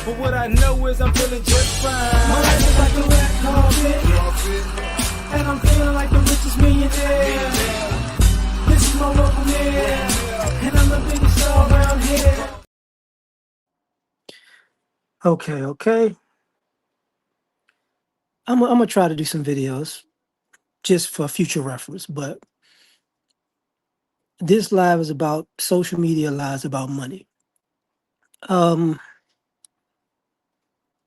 But what I know is I'm feeling just fine. My life is like a red carpet, and I'm feeling like the richest millionaire. This is my local mayor, and I'm the biggest star around here. Okay. I'm gonna try to do some videos just for future reference, but this live is about social media lives about money. Um,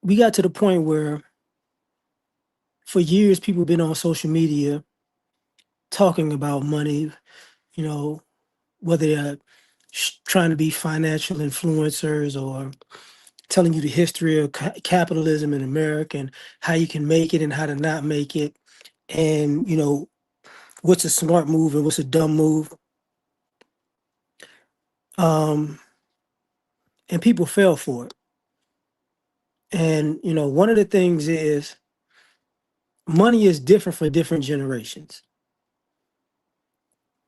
we got to the point where for years people have been on social media talking about money, you know, whether they're trying to be financial influencers or telling you the history of capitalism in America and how you can make it and how to not make it, and what's a smart move and what's a dumb move. Um, and people fell for it. And one of the things is money is different for different generations.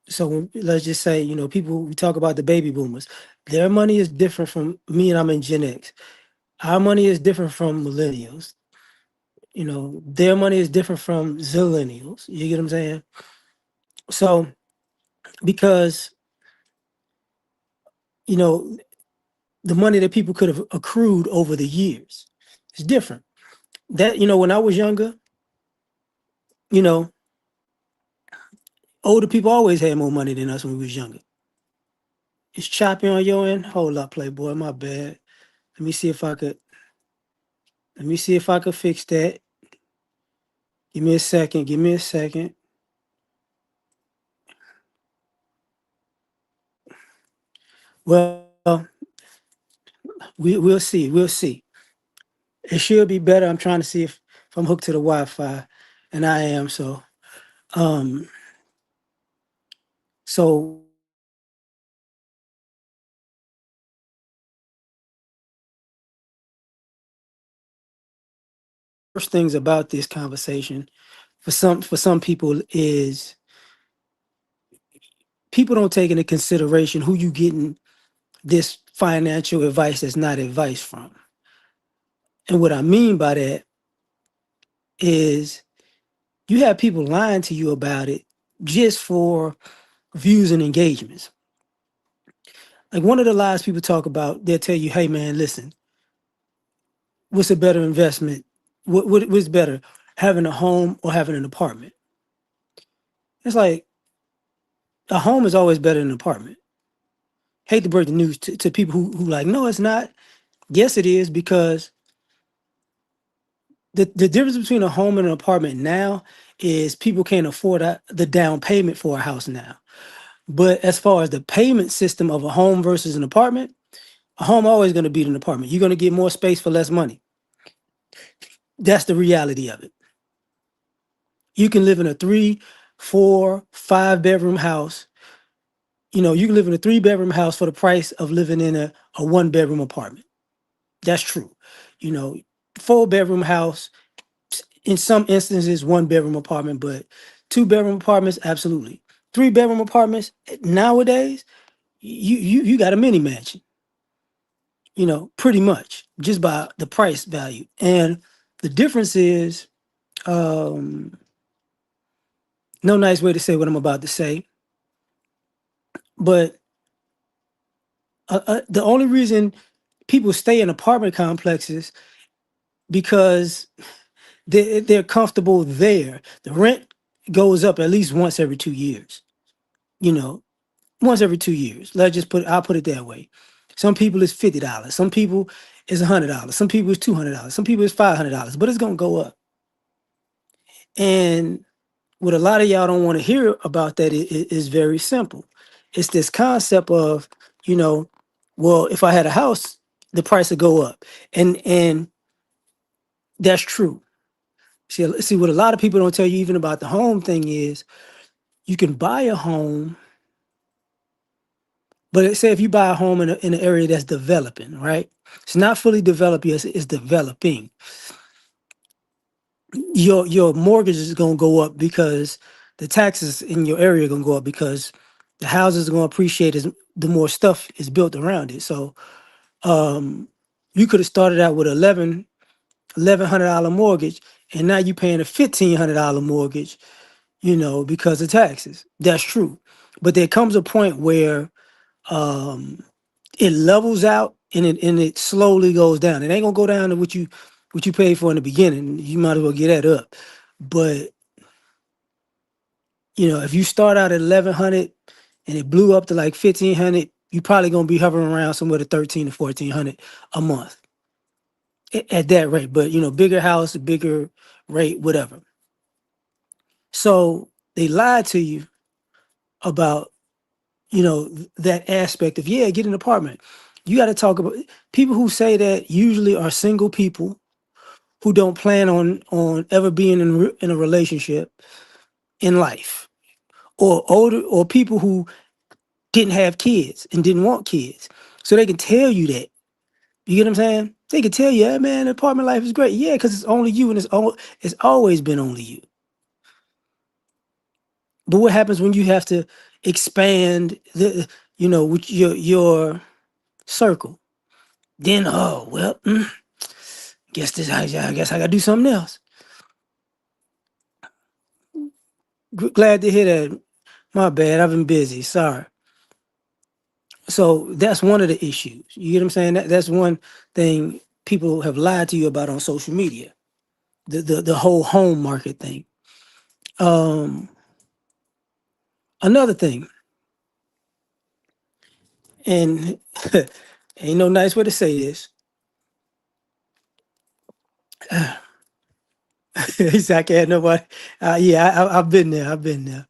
So let's just say, people, we talk about the baby boomers. Their money is different from me, and I'm in Gen X. Our money is different from millennials. Their money is different from zillennials. You get what I'm saying? So because, you know, the money that people could have accrued over the years is different. That, when I was younger, you know, older people always had more money than us when we was younger. It's choppy on your end. Hold up, Playboy. My bad. Let me see if I could. Let me see if I could fix that. Give me a second. Give me a second. Well, we'll see. We'll see. It should be better. I'm trying to see if I'm hooked to the Wi-Fi, and I am. Um, so first things about this conversation for some people is people don't take into consideration who you getting this financial advice that's not advice from. And what I mean by that is you have people lying to you about it just for views and engagements. Like one of the lies people talk about, they'll tell you, hey man, listen, what's a better investment? What's better, having a home or having an apartment? It's like a home is always better than an apartment. Hate to break the news to people who like, no, it's not. Yes, it is, because the difference between a home and an apartment now is people can't afford the down payment for a house now. But as far as the payment system of a home versus an apartment, a home always going to beat an apartment. You're going to get more space for less money. That's the reality of it. You can live in a 3, 4, 5 bedroom house. You can live in a 3 bedroom house for the price of living in a 1 bedroom apartment. That's true. You know, 4 bedroom house, in some instances, 1 bedroom apartment, but 2 bedroom apartments, absolutely. 3 bedroom apartments nowadays, you got a mini mansion, pretty much just by the price value. And the difference is, um, no nice way to say what I'm about to say, but the only reason people stay in apartment complexes because they're comfortable there. The rent goes up at least once every 2 years. You know, once every 2 years. I'll put it that way. Some people it's $50. Some people it's $100. Some people it's $200. Some people it's $500. But it's gonna go up. And what a lot of y'all don't want to hear about that is very simple. It's this concept of, you know, well, if I had a house, the price would go up, and that's true. See, what a lot of people don't tell you even about the home thing is you can buy a home, but say if you buy a home in an area that's developing, right? It's not fully developed yet, it's developing. Your mortgage is gonna go up because the taxes in your area are gonna go up because the houses are gonna appreciate as the more stuff is built around it. So, um, You could have started out with $1,100 mortgage, and now you're paying a $1,500 mortgage, because of taxes. That's true. But there comes a point where um, it levels out and it slowly goes down. It ain't gonna go down to what you paid for in the beginning. You might as well get that up. But if you start out at 1,100 and it blew up to like 1,500, you probably gonna be hovering around somewhere to 13 to 1,400 a month at that rate. But bigger house, bigger rate, whatever. So they lied to you about that aspect of, yeah, get an apartment. You got to talk about people who say that usually are single people who don't plan on ever being in a relationship in life, or older, or people who didn't have kids and didn't want kids, so they can tell you that. You get what I'm saying? They can tell you, hey, man, apartment life is great. Yeah, because it's only you, and it's always been only you. But what happens when you have to expand with your circle? Then, oh well, I guess I gotta do something else. Glad to hear that. My bad, I've been busy. Sorry. So that's one of the issues. You get what I'm saying? That's one thing people have lied to you about on social media. The whole home market thing. Um, Another thing, and ain't no nice way to say this. He's like, yeah, nobody. Yeah, I've been there. I've been there.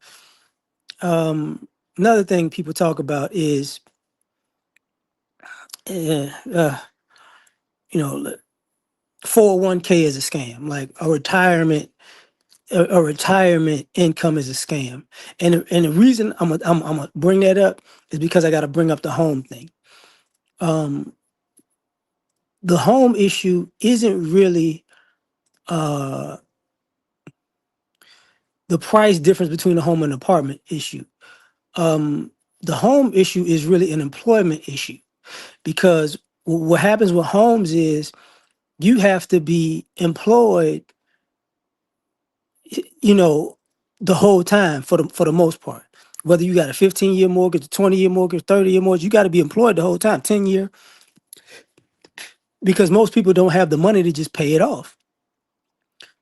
Another thing people talk about is, uh, uh, you know, 401k is a scam. Like a retirement income is a scam. And the reason I'm gonna bring that up is because I got to bring up the home thing. Um, the home issue isn't really uh the price difference between a home and apartment issue. Um, the home issue is really an employment issue, because what happens with homes is you have to be employed, you know, the whole time for the most part. Whether you got a 15-year mortgage, a 20-year mortgage, 30-year mortgage, you got to be employed the whole time, 10-year, because most people don't have the money to just pay it off.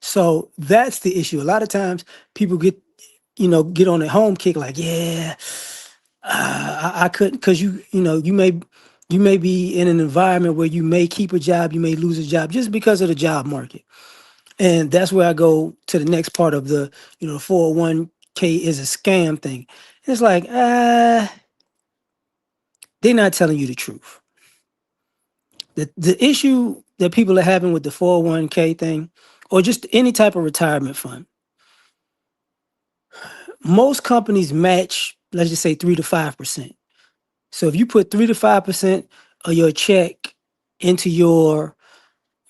So that's the issue. A lot of times people get on their home kick like, yeah, I couldn't, because you may be in an environment where you may keep a job, you may lose a job just because of the job market. And that's where I go to the next part of the 401k is a scam thing. It's like, they're not telling you the truth. The issue that people are having with the 401k thing, or just any type of retirement fund, most companies match, let's just say 3 to 5%. So if you put 3 to 5% of your check into your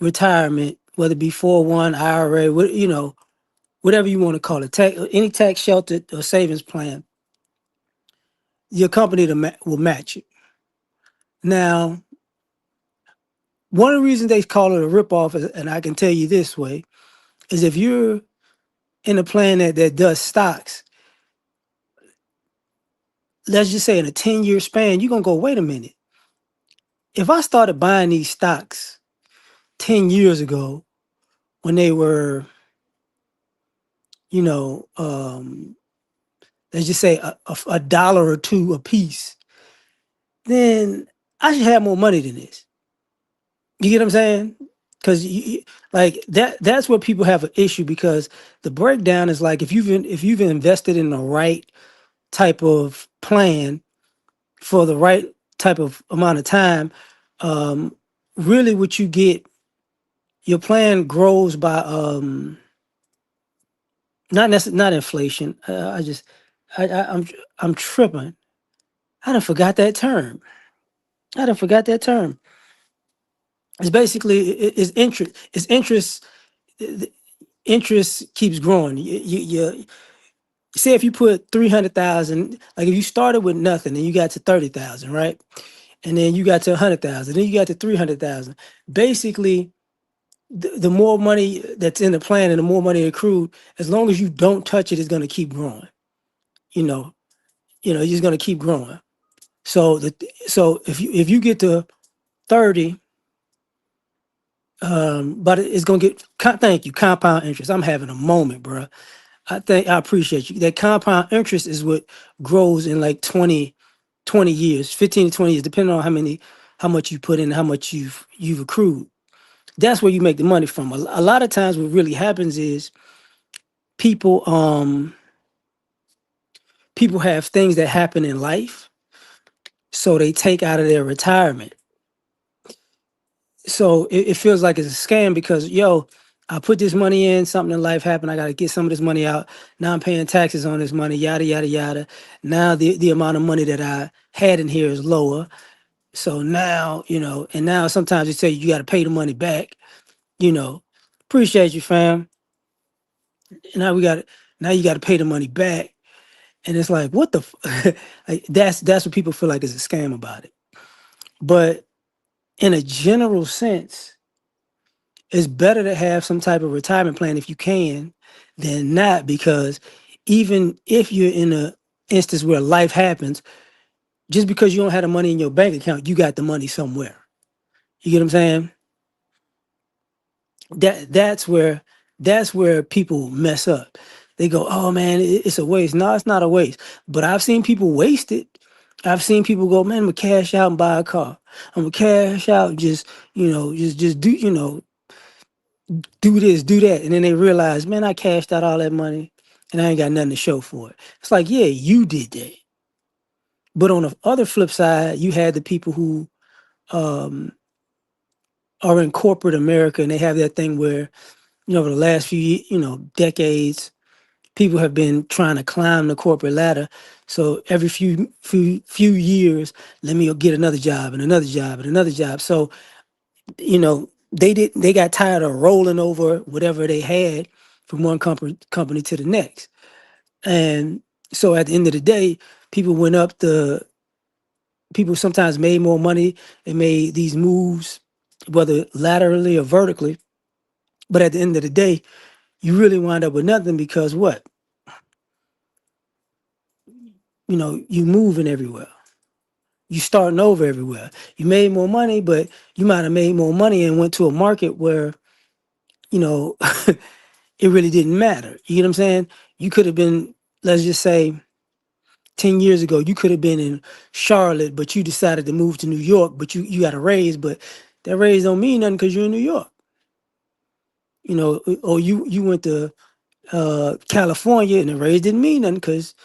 retirement, whether it be 401, IRA, whatever you want to call it, any tax sheltered or savings plan, your company will match it. Now, one of the reasons they call it a ripoff, and I can tell you this way, is if you're in a plan that does stocks, let's just say in a 10-year span, you're going to go, wait a minute. If I started buying these stocks 10 years ago when they were, you know, let's just say a dollar or two a piece, then I should have more money than this. You get what I'm saying? Because like that's where people have an issue, because the breakdown is like, if you've invested in the right type of plan for the right type of amount of time, um, really what you get, your plan grows by not inflation. I'm tripping. I done forgot that term. I done forgot that term. It's basically it's interest. It's interest. The interest keeps growing. You say if you put 300,000, like if you started with nothing and you got to 30,000, right? and then you got to 100,000, then you got to 300,000. Basically, the more money that's in the plan and the more money accrued, as long as you don't touch it, it's going to keep growing. You know, it's just going to keep growing. So so if you get to 30, but it's going to get. Thank you, compound interest. I'm having a moment, bro. I appreciate you. That compound interest is what grows in like 20 years, 15 to 20 years, depending on how much you put in, how much you've accrued. That's where you make the money from. A lot of times what really happens is people people have things that happen in life, so they take out of their retirement. So it feels like it's a scam because I put this money in, something in life happened, I gotta get some of this money out. Now I'm paying taxes on this money, yada yada yada. Now the amount of money that I had in here is lower. So now, and now sometimes they say you gotta pay the money back, you know. Appreciate you, fam. Now we got now you gotta pay the money back. And it's like, what the like that's what people feel like is a scam about it. But in a general sense, it's better to have some type of retirement plan if you can than not, because even if you're in a instance where life happens, just because you don't have the money in your bank account, you got the money somewhere. You get what I'm saying? That's where people mess up. They go, "Oh man, it's a waste." No, it's not a waste. But I've seen people waste it. I've seen people go, "Man, I'm gonna cash out and buy a car. I'm gonna cash out, just just do do this, do that," and then they realize, "Man, I cashed out all that money, and I ain't got nothing to show for it." It's like, yeah, you did that. But on the other flip side, you had the people who um, are in corporate America, and they have that thing where over the last decades, people have been trying to climb the corporate ladder. So every few years, let me go get another job and another job and another job. So they got tired of rolling over whatever they had from one company to the next. And so at the end of the day, people went up the people sometimes made more money. They made these moves, whether laterally or vertically. But at the end of the day, you really wind up with nothing because what? You moving everywhere. You starting over everywhere. You made more money, but you might have made more money and went to a market where, you know, it really didn't matter. You get what I'm saying? You could have been, let's just say 10 years ago, you could have been in Charlotte, but you decided to move to New York, but you got a raise, but that raise don't mean nothing because you're in New York. Or you went to California and the raise didn't mean nothing because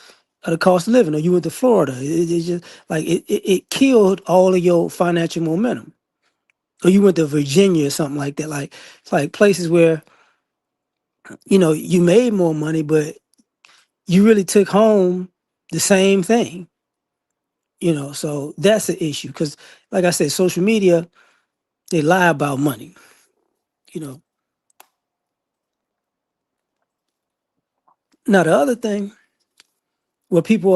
of the cost of living, or you went to Florida. It's just like it killed all of your financial momentum. Or you went to Virginia or something like that. Like it's like places where you made more money, but you really took home the same thing. So that's the issue because, like I said, social media, they lie about money. You know. Now the other thing where people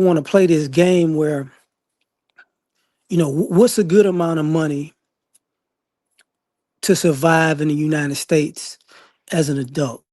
want to play this game where what's a good amount of money to survive in the United States as an adult.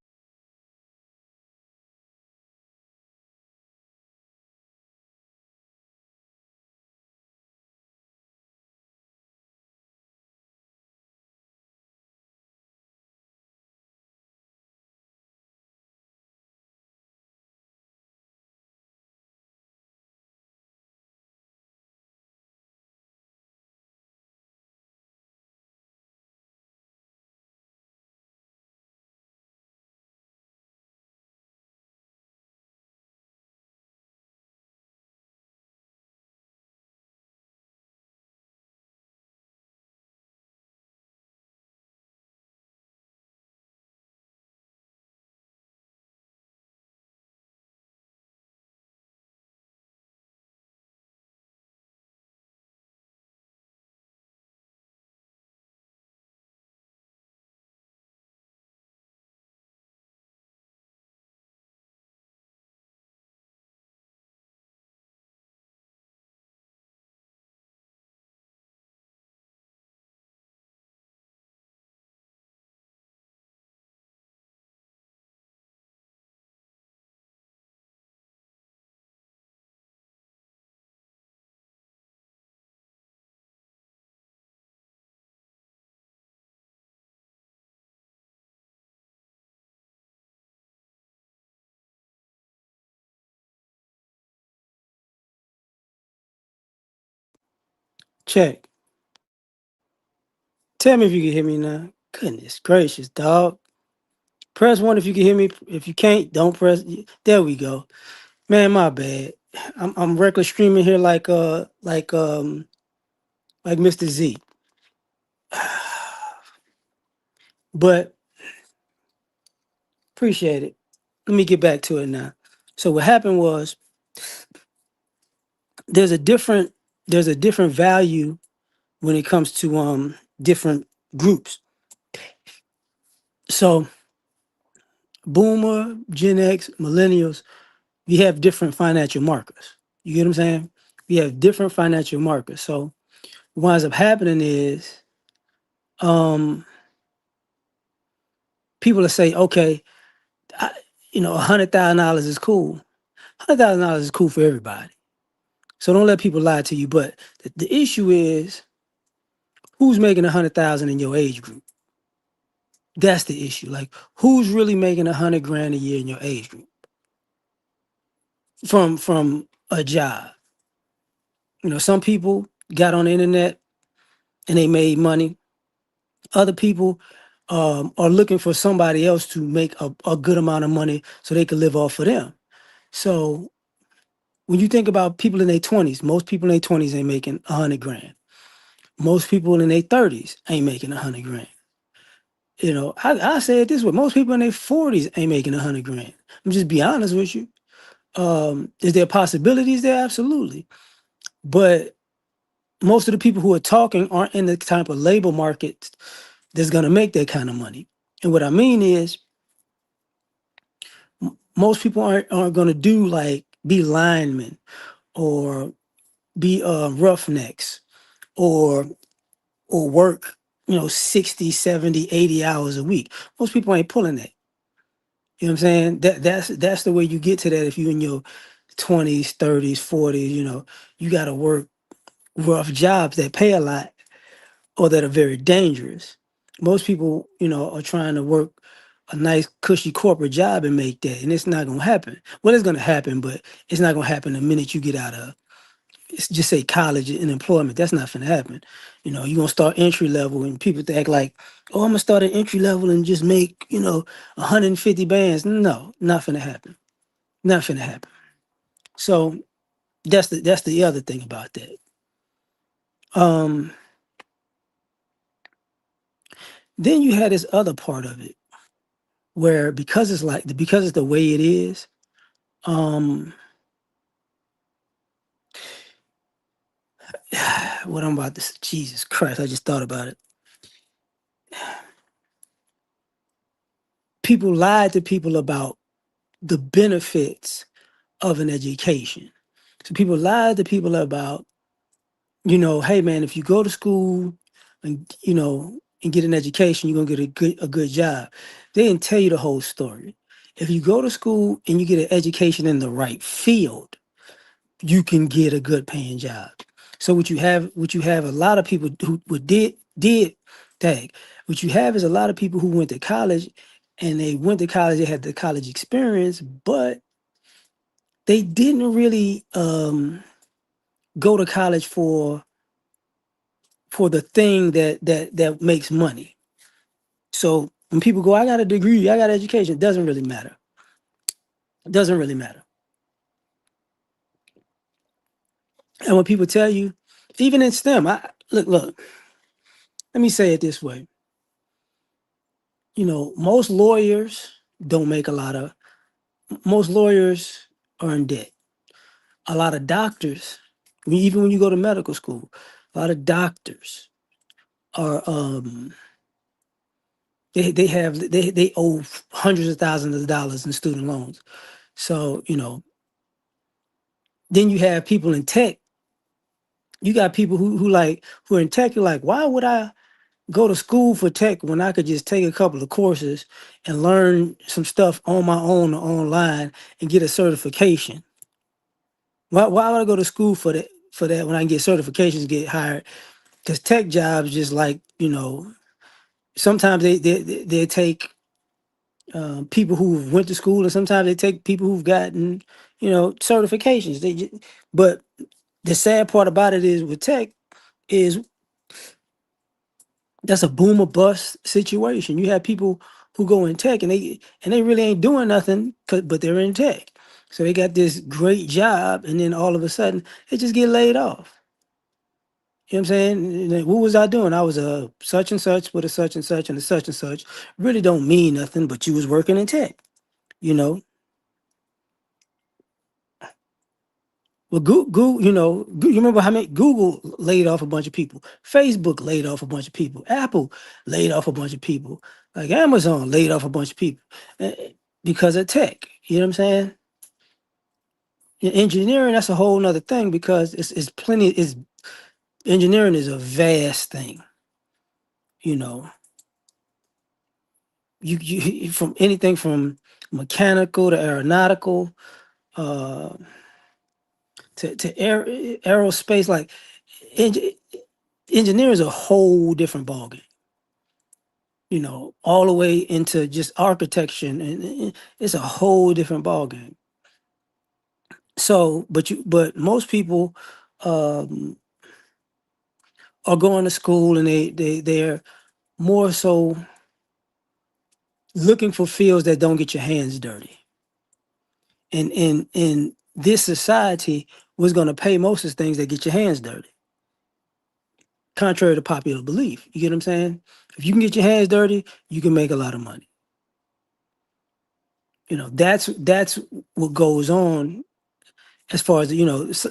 Check. Tell me if you can hear me now. Goodness gracious, dog. Press one if you can hear me. If you can't, don't press. There we go. Man, my bad. I'm reckless streaming here like Mr. Z. But appreciate it. Let me get back to it now. So what happened was there's a different there's a different value when it comes to different groups. So boomer, Gen X, millennials, we have different financial markers. You get what I'm saying? We have different financial markers. So what winds up happening is um people will say, okay, I, $100,000 is cool. $100,000 is cool for everybody. So don't let people lie to you. But the issue is who's making 100,000 in your age group. That's the issue. Like who's really making 100 grand a year in your age group from a job. Some people got on the internet and they made money. Other people are looking for somebody else to make a good amount of money so they can live off of them. So when you think about people in their 20s, most people in their 20s ain't making 100 grand. Most people in their 30s ain't making 100 grand. I say it this way: most people in their 40s ain't making 100 grand. I'm just be honest with you. Is there possibilities there? Absolutely, but most of the people who are talking aren't in the type of labor market that's gonna make that kind of money. And what I mean is, most people aren't gonna do like be linemen or be roughnecks or work 60, 70, 80 hours a week. Most people ain't pulling that. You know what I'm saying? That's the way you get to that. If you in your 20s, 30s, 40s, you got to work rough jobs that pay a lot or that are very dangerous. Most people, are trying to work a nice cushy corporate job and make that, and it's not gonna happen. Well, it's gonna happen, but it's not gonna happen the minute you get out of just say college and employment. That's not gonna happen. You're gonna start entry level, and people act like, oh, I'm gonna start at entry level and just make 150 bands. No, not gonna happen. Not gonna happen. So that's the other thing about that. Um, then you had this other part of it where because it's the way it is. Um, what I'm about to Jesus Christ, I just thought about it. People lied to people about the benefits of an education. So people lied to people about, hey man, if you go to school and get an education, you're gonna get a good job. They didn't tell you the whole story. If you go to school and you get an education in the right field, you can get a good paying job. So what you have a lot of people who did tag. What you have is a lot of people who went to college and they went to college, they had the college experience, but they didn't really go to college for the thing that makes money. So when people go, I got a degree, I got education, it doesn't really matter. It doesn't really matter. And when people tell you, even in STEM, I look, let me say it this way. Most lawyers don't make a lot of most lawyers are in debt. A lot of doctors, even when you go to medical school, a lot of doctors are they owe hundreds of thousands of dollars in student loans. So, then you have people in tech. You got people who are in tech, you're like, why would I go to school for tech when I could just take a couple of courses and learn some stuff on my own or online and get a certification? Why would I go to school for that when I can get certifications, get hired? Because tech jobs just like, sometimes they take people who went to school, and sometimes they take people who've gotten, certifications. But the sad part about it is with tech, is that's a boom or bust situation. You have people who go in tech and they really ain't doing nothing, but they're in tech. So they got this great job, and then all of a sudden they just get laid off. You know what I'm saying? And then, what was I doing? I was a such and such with a such and such and a such and such. Really don't mean nothing, but you was working in tech. You know, well, Google, you remember how many Google laid off a bunch of people, Facebook laid off a bunch of people, Apple laid off a bunch of people, like Amazon laid off a bunch of people because of tech. You know what I'm saying? Engineering, that's a whole nother thing because it's plenty. It's engineering is a vast thing. You know, you from anything from mechanical to aeronautical uh, to aerospace. Like eng- engineering is a whole different ballgame. All the way into just architecture, and it's a whole different ballgame. So, but most people um, are going to school and they're more so looking for fields that don't get your hands dirty. And in this society was going to pay most of the things that get your hands dirty, contrary to popular belief. You get what I'm saying? If you can get your hands dirty, you can make a lot of money. That's what goes on as far as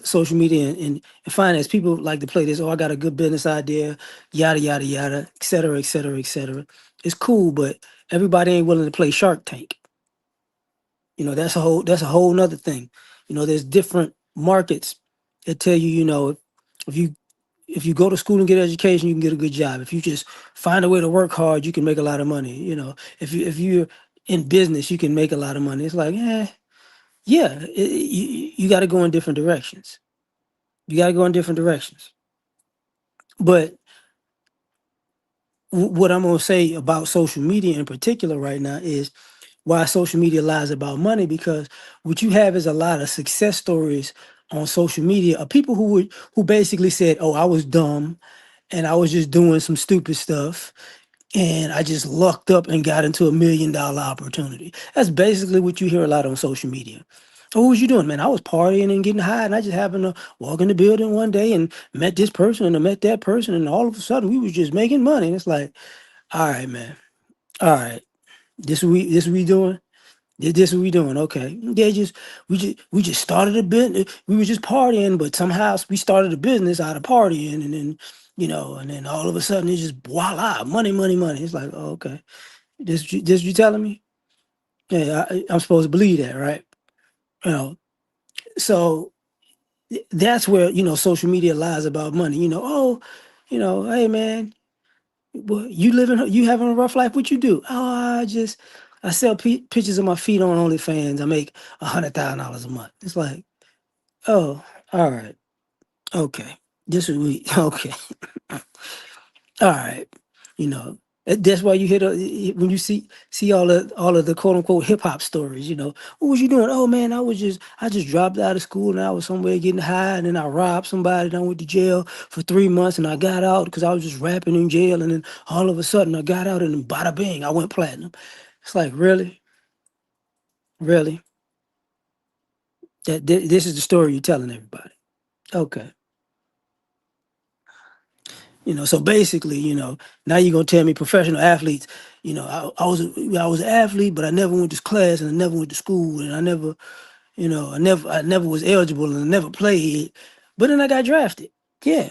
social media and finance. People like to play this. Oh, I got a good business idea, yada yada yada, et cetera, et cetera, et cetera. It's cool, but everybody ain't willing to play Shark Tank. That's a whole nother thing. There's different markets that tell you, if you if you go to school and get education, you can get a good job. If you just find a way to work hard, you can make a lot of money. If you're in business, you can make a lot of money. It's like, yeah, you got to go in different directions. You got to go in different directions. But what I'm going to say about social media in particular right now is why social media lies about money, because what you have is a lot of success stories on social media of people who basically said, "Oh, I was dumb and I was just doing some stupid stuff and I just lucked up and got into $1 million opportunity." That's basically what you hear a lot on social media. "Oh, what was you doing, man? I was partying and getting high, and I just happened to walk in the building one day and met this person and I met that person, and all of a sudden we was just making money." And it's like, all right, man. All right. This what we doing? This what we doing? Okay. We just started a business. We were just partying, but somehow we started a business out of partying, and then all of a sudden it's just voila, money, money, money. It's like, oh, okay. This you telling me? Yeah, I'm supposed to believe that, right? You know, so that's where social media lies about money. Oh, hey man, well, you having a rough life? What you do? Oh, I sell pictures of my feet on OnlyFans. I make $100,000 a month. It's like, oh, all right, okay, this is we okay, all right, you know. That's why you when you see all of the quote unquote hip hop stories. What was you doing? Oh man, I just dropped out of school and I was somewhere getting high, and then I robbed somebody and I went to jail for 3 months and I got out because I was just rapping in jail, and then all of a sudden I got out and then bada bing, I went platinum. It's like, really, really, this is the story you're telling everybody. Okay. So basically, now you're gonna tell me professional athletes, I was an athlete, but I never went to class and I never went to school and I never was eligible and I never played. But then I got drafted. Yeah.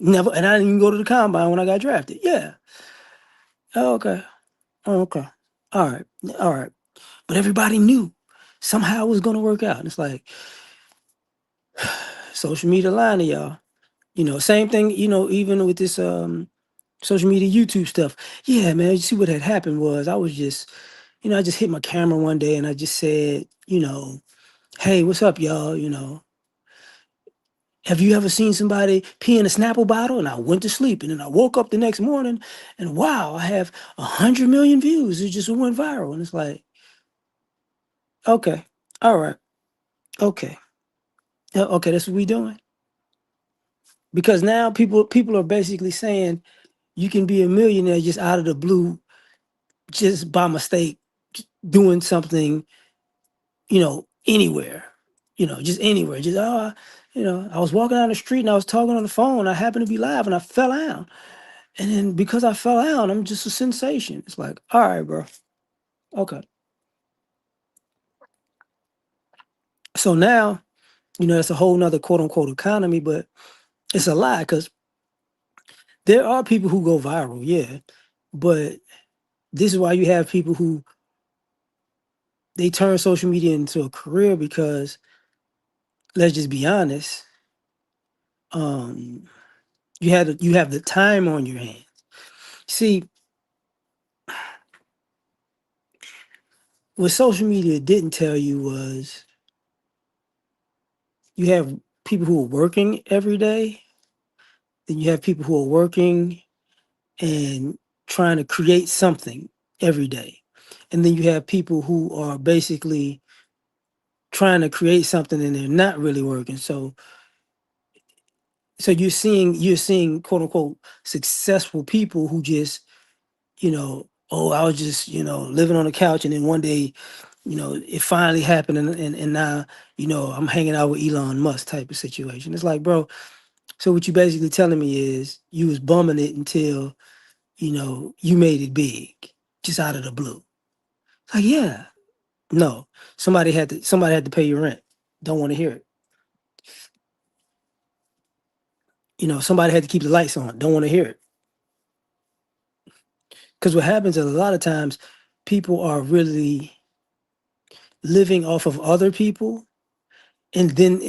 Never, and I didn't even go to the combine when I got drafted. Yeah. Oh, okay. Oh, okay. All right. All right. But everybody knew somehow it was gonna work out. And it's like social media lying to y'all. Same thing, even with this social media YouTube stuff. Yeah, man, you see what had happened was I just hit my camera one day and I just said, "Hey, what's up, y'all? Have you ever seen somebody pee in a Snapple bottle?" And I went to sleep, and then I woke up the next morning, and wow, I have 100 million views. It just went viral, and it's like, okay, all right, okay, yeah, okay, that's what we doing. because now people are basically saying you can be a millionaire just out of the blue, just by mistake, doing something, anywhere, just anywhere, just I was walking down the street and I was talking on the phone. I happened to be live and I fell out, and then because I fell out, I'm just a sensation. It's like, all right, bro, okay. So now, it's a whole nother quote unquote economy, but it's a lie because there are people who go viral, yeah, but this is why you have people who they turn social media into a career because let's just be honest, um, you have the time on your hands. See, what social media didn't tell you was you have people who are working every day, then you have people who are working and trying to create something every day. And then you have people who are basically trying to create something and they're not really working. So you're seeing quote unquote successful people who just, oh, I was just, living on the couch and then one day, it finally happened and now, I'm hanging out with Elon Musk type of situation. It's like, bro, so what you basically telling me is you was bumming it until, you made it big, just out of the blue. Like, yeah, no. Somebody had to pay your rent. Don't want to hear it. Somebody had to keep the lights on. Don't want to hear it. Because what happens is a lot of times people are really living off of other people and then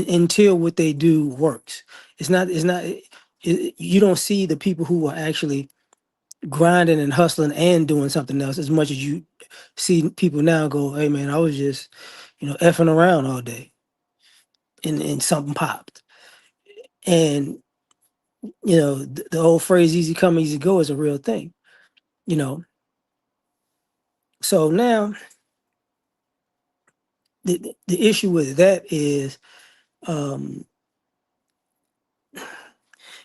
until what they do works. You don't see the people who are actually grinding and hustling and doing something else as much as you see people now go, hey man, I was just, effing around all day and something popped. And, the old phrase easy come, easy go is a real thing, you know. So now the issue with that is um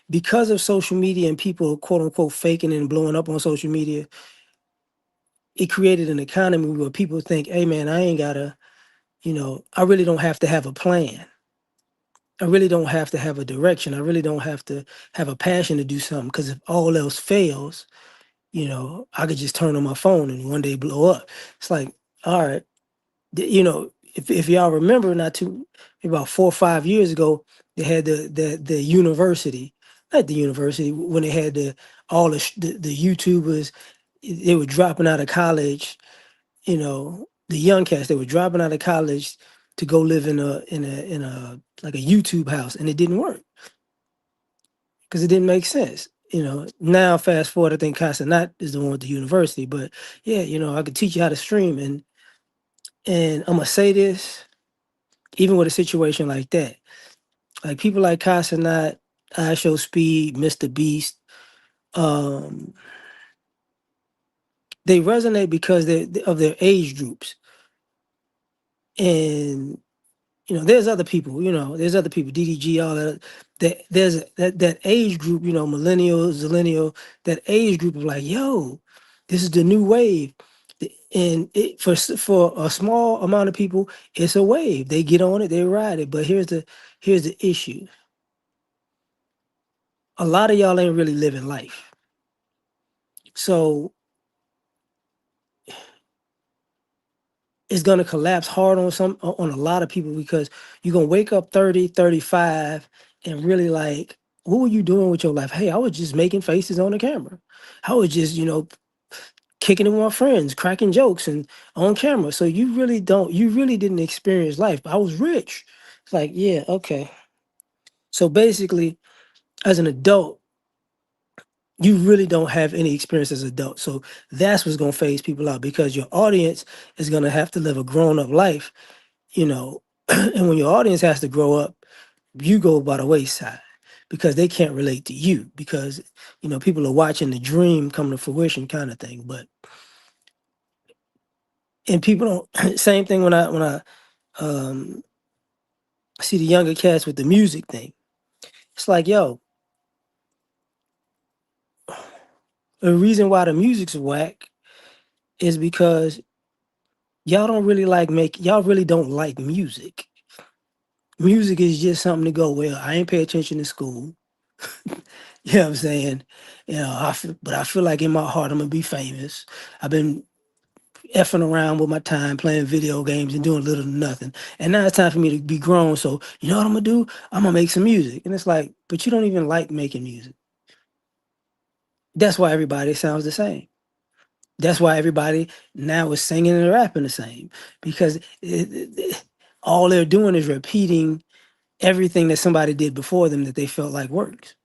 because of social media and people quote unquote faking and blowing up on social media, it created an economy where people think, hey man, I ain't gotta, I really don't have to have a plan. I really don't have to have a direction. I really don't have to have a passion to do something because if all else fails, I could just turn on my phone and one day blow up. It's like, all right, if y'all remember, not too about 4 or 5 years ago, they had the university, not the university when they had the YouTubers, they were dropping out of college. The young cats they were dropping out of college to go live in a like a YouTube house, and it didn't work because it didn't make sense. Now fast forward, I think Casanat is the one with the university, but yeah, I could teach you how to stream, and I'm gonna say this, even with a situation like that, like people like Casanat, I Show Speed, Mr. Beast, um, they resonate because they're of their age groups, and there's other people, DDG, all that. There's that age group, millennial, zillennial, that age group of like, yo, this is the new wave, and for a small amount of people, it's a wave. They get on it, they ride it. But here's the issue: a lot of y'all ain't really living life, so it's gonna collapse hard on a lot of people because you're gonna wake up 30, 35, and really like, what were you doing with your life? Hey, I was just making faces on the camera. I was just, kicking it with my friends, cracking jokes and on camera. So you really didn't experience life. I was rich. It's like, yeah, okay. So basically, as an adult, you really don't have any experience as an adult. So that's what's gonna phase people out because your audience is gonna have to live a grown-up life, you know, and when your audience has to grow up, you go by the wayside because they can't relate to you because people are watching the dream come to fruition kind of thing. But and people don't same thing when I um see the younger cats with the music thing. It's like, yo, the reason why the music's whack is because y'all really don't like music. Music is just something to go, well, I ain't pay attention to school. You know what I'm saying? But I feel like in my heart I'm gonna be famous. I've been effing around with my time playing video games and doing little to nothing. And now it's time for me to be grown. So you know what I'm gonna do? I'm gonna make some music. And it's like, but you don't even like making music. That's why everybody sounds the same. That's why everybody now is singing and rapping the same because all they're doing is repeating everything that somebody did before them that they felt like works.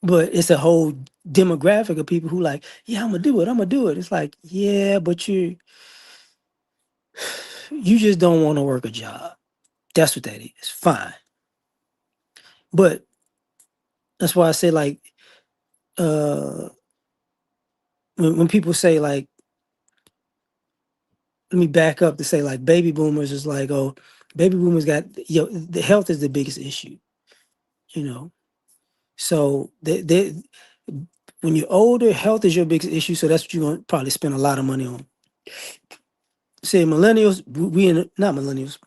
But it's a whole demographic of people who like, yeah, I'm gonna do it. I'm gonna do it. It's like, yeah, but you just don't want to work a job. That's what that is. Fine. But that's why I say like uh when people say like, let me back up to say like baby boomers is like, oh, baby boomers got the health is the biggest issue, you know. So they when you're older, health is your biggest issue. So that's what you're gonna probably spend a lot of money on. Say millennials, we in not millennials.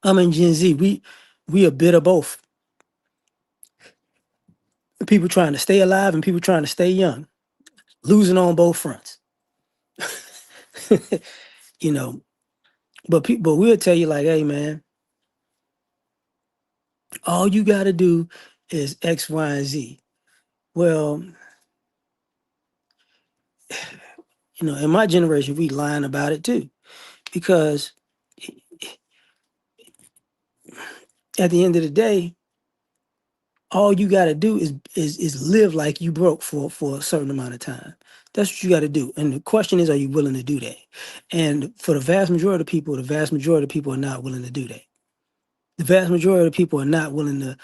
I'm in Gen Z. We a bit of both. People trying to stay alive and people trying to stay young, losing on both fronts. You know, but people will tell you like, hey man, all you gotta do is X, Y, and Z. Well, in my generation, we lying about it too. Because at the end of the day, all you gotta do is live like you broke for a certain amount of time. That's what you gotta do. And the question is, are you willing to do that? And for the vast majority of people, the vast majority of people are not willing to do that. The vast majority of people are not willing to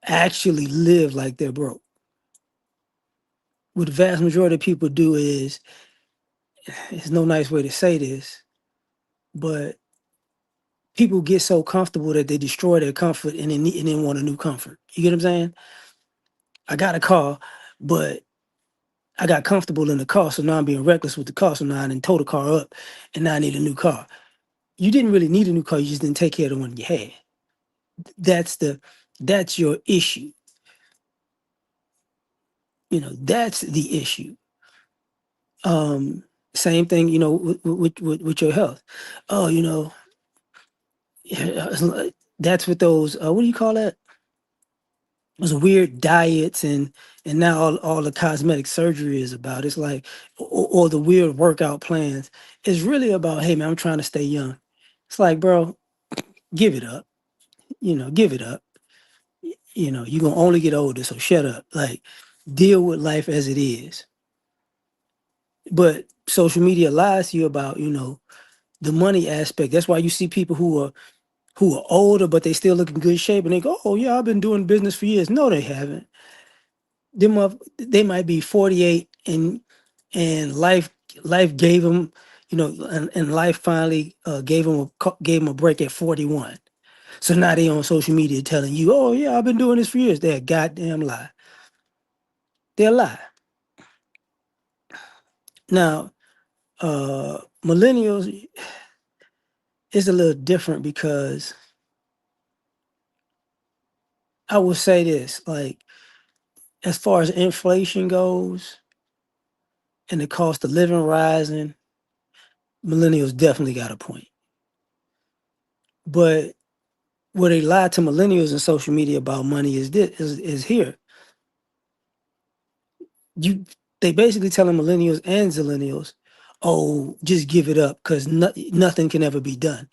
actually live like they're broke. What the vast majority of people do is, it's no nice way to say this, but people get so comfortable that they destroy their comfort and then want a new comfort. You get what I'm saying? I got a car, but I got comfortable in the car, so now I'm being reckless with the car. So now I didn't tow the car up, and now I need a new car. You didn't really need a new car; you just didn't take care of the one you had. That's that's your issue. That's the issue. Same thing, with your health. Oh, that's what those what do you call that? Those weird diets and now all the cosmetic surgery is about. It's like or the weird workout plans. It's really about, hey man, I'm trying to stay young. It's like, bro, give it up. Give it up. You're gonna only get older, so shut up. Like, deal with life as it is. But social media lies to you about, the money aspect. That's why you see people who are older, but they still look in good shape, and they go, "Oh yeah, I've been doing business for years." No, they haven't. They might be 48, and life gave them, and life finally gave them a break at 41. So now they on social media telling you, "Oh yeah, I've been doing this for years." They're a goddamn lie. They're a lie. Now, millennials is a little different because I will say this, like, as far as inflation goes and the cost of living rising, millennials definitely got a point. But where they lie to millennials in social media about money is here. You they basically telling millennials and zillennials, oh, just give it up because nothing can ever be done.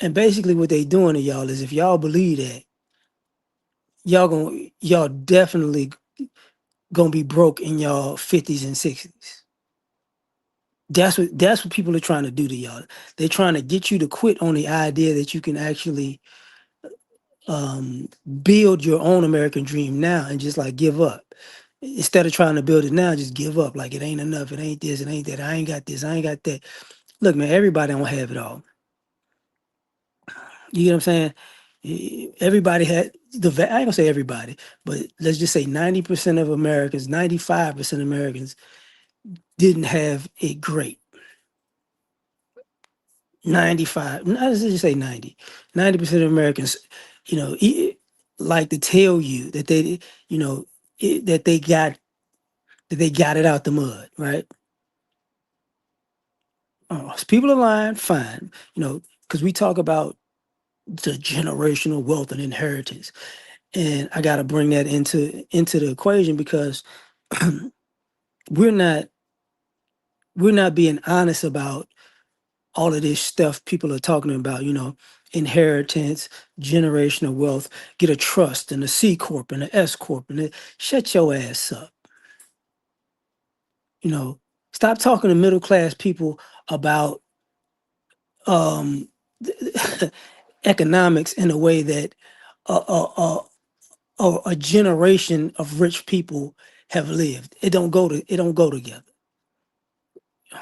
And basically what they doing to y'all is, if y'all believe that, y'all definitely gonna be broke in y'all 50s and 60s. That's what people are trying to do to y'all. They're trying to get you to quit on the idea that you can actually um, build your own American dream now and just like give up. Instead of trying to build it now, just give up. Like, it ain't enough. It ain't this. It ain't that. I ain't got this. I ain't got that. Look, man, everybody don't have it all. You get what I'm saying? Everybody had I ain't gonna say everybody, but let's just say 90% of Americans, 95% of Americans didn't have it great. 95, let's just say 90% of Americans, you know, like to tell you that they, you know, that they got it out the mud, right? If people are lying, fine, you know, because we talk about the generational wealth and inheritance, and I got to bring that into the equation because we're not we're not being honest about all of this stuff people are talking about, you know, inheritance, generational wealth, get a trust and a C corp and an S corp, and shut your ass up. You know, stop talking to middle class people about um economics in a way that a generation of rich people have lived. It don't go together.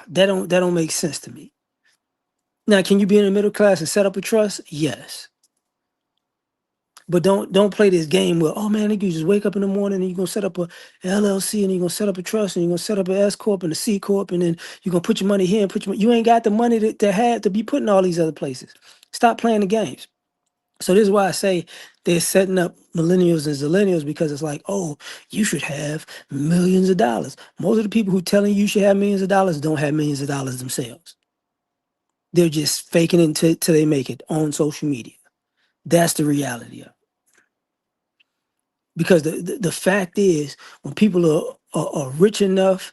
That don't make sense to me. Now, can you be in the middle class and set up a trust? Yes. But don't play this game where, oh man, you just wake up in the morning and you're gonna set up a LLC and you're gonna set up a trust and you're gonna set up an S corp and a C corp, and then you're gonna put your money here and you ain't got the money to have to be putting all these other places. Stop playing the games. So this is why I say they're setting up millennials and zillennials, because it's like, oh, you should have millions of dollars. Most of the people who telling you should have millions of dollars don't have millions of dollars themselves. They're just faking it till they make it on social media. That's the reality of it. Because the fact is, when people are rich enough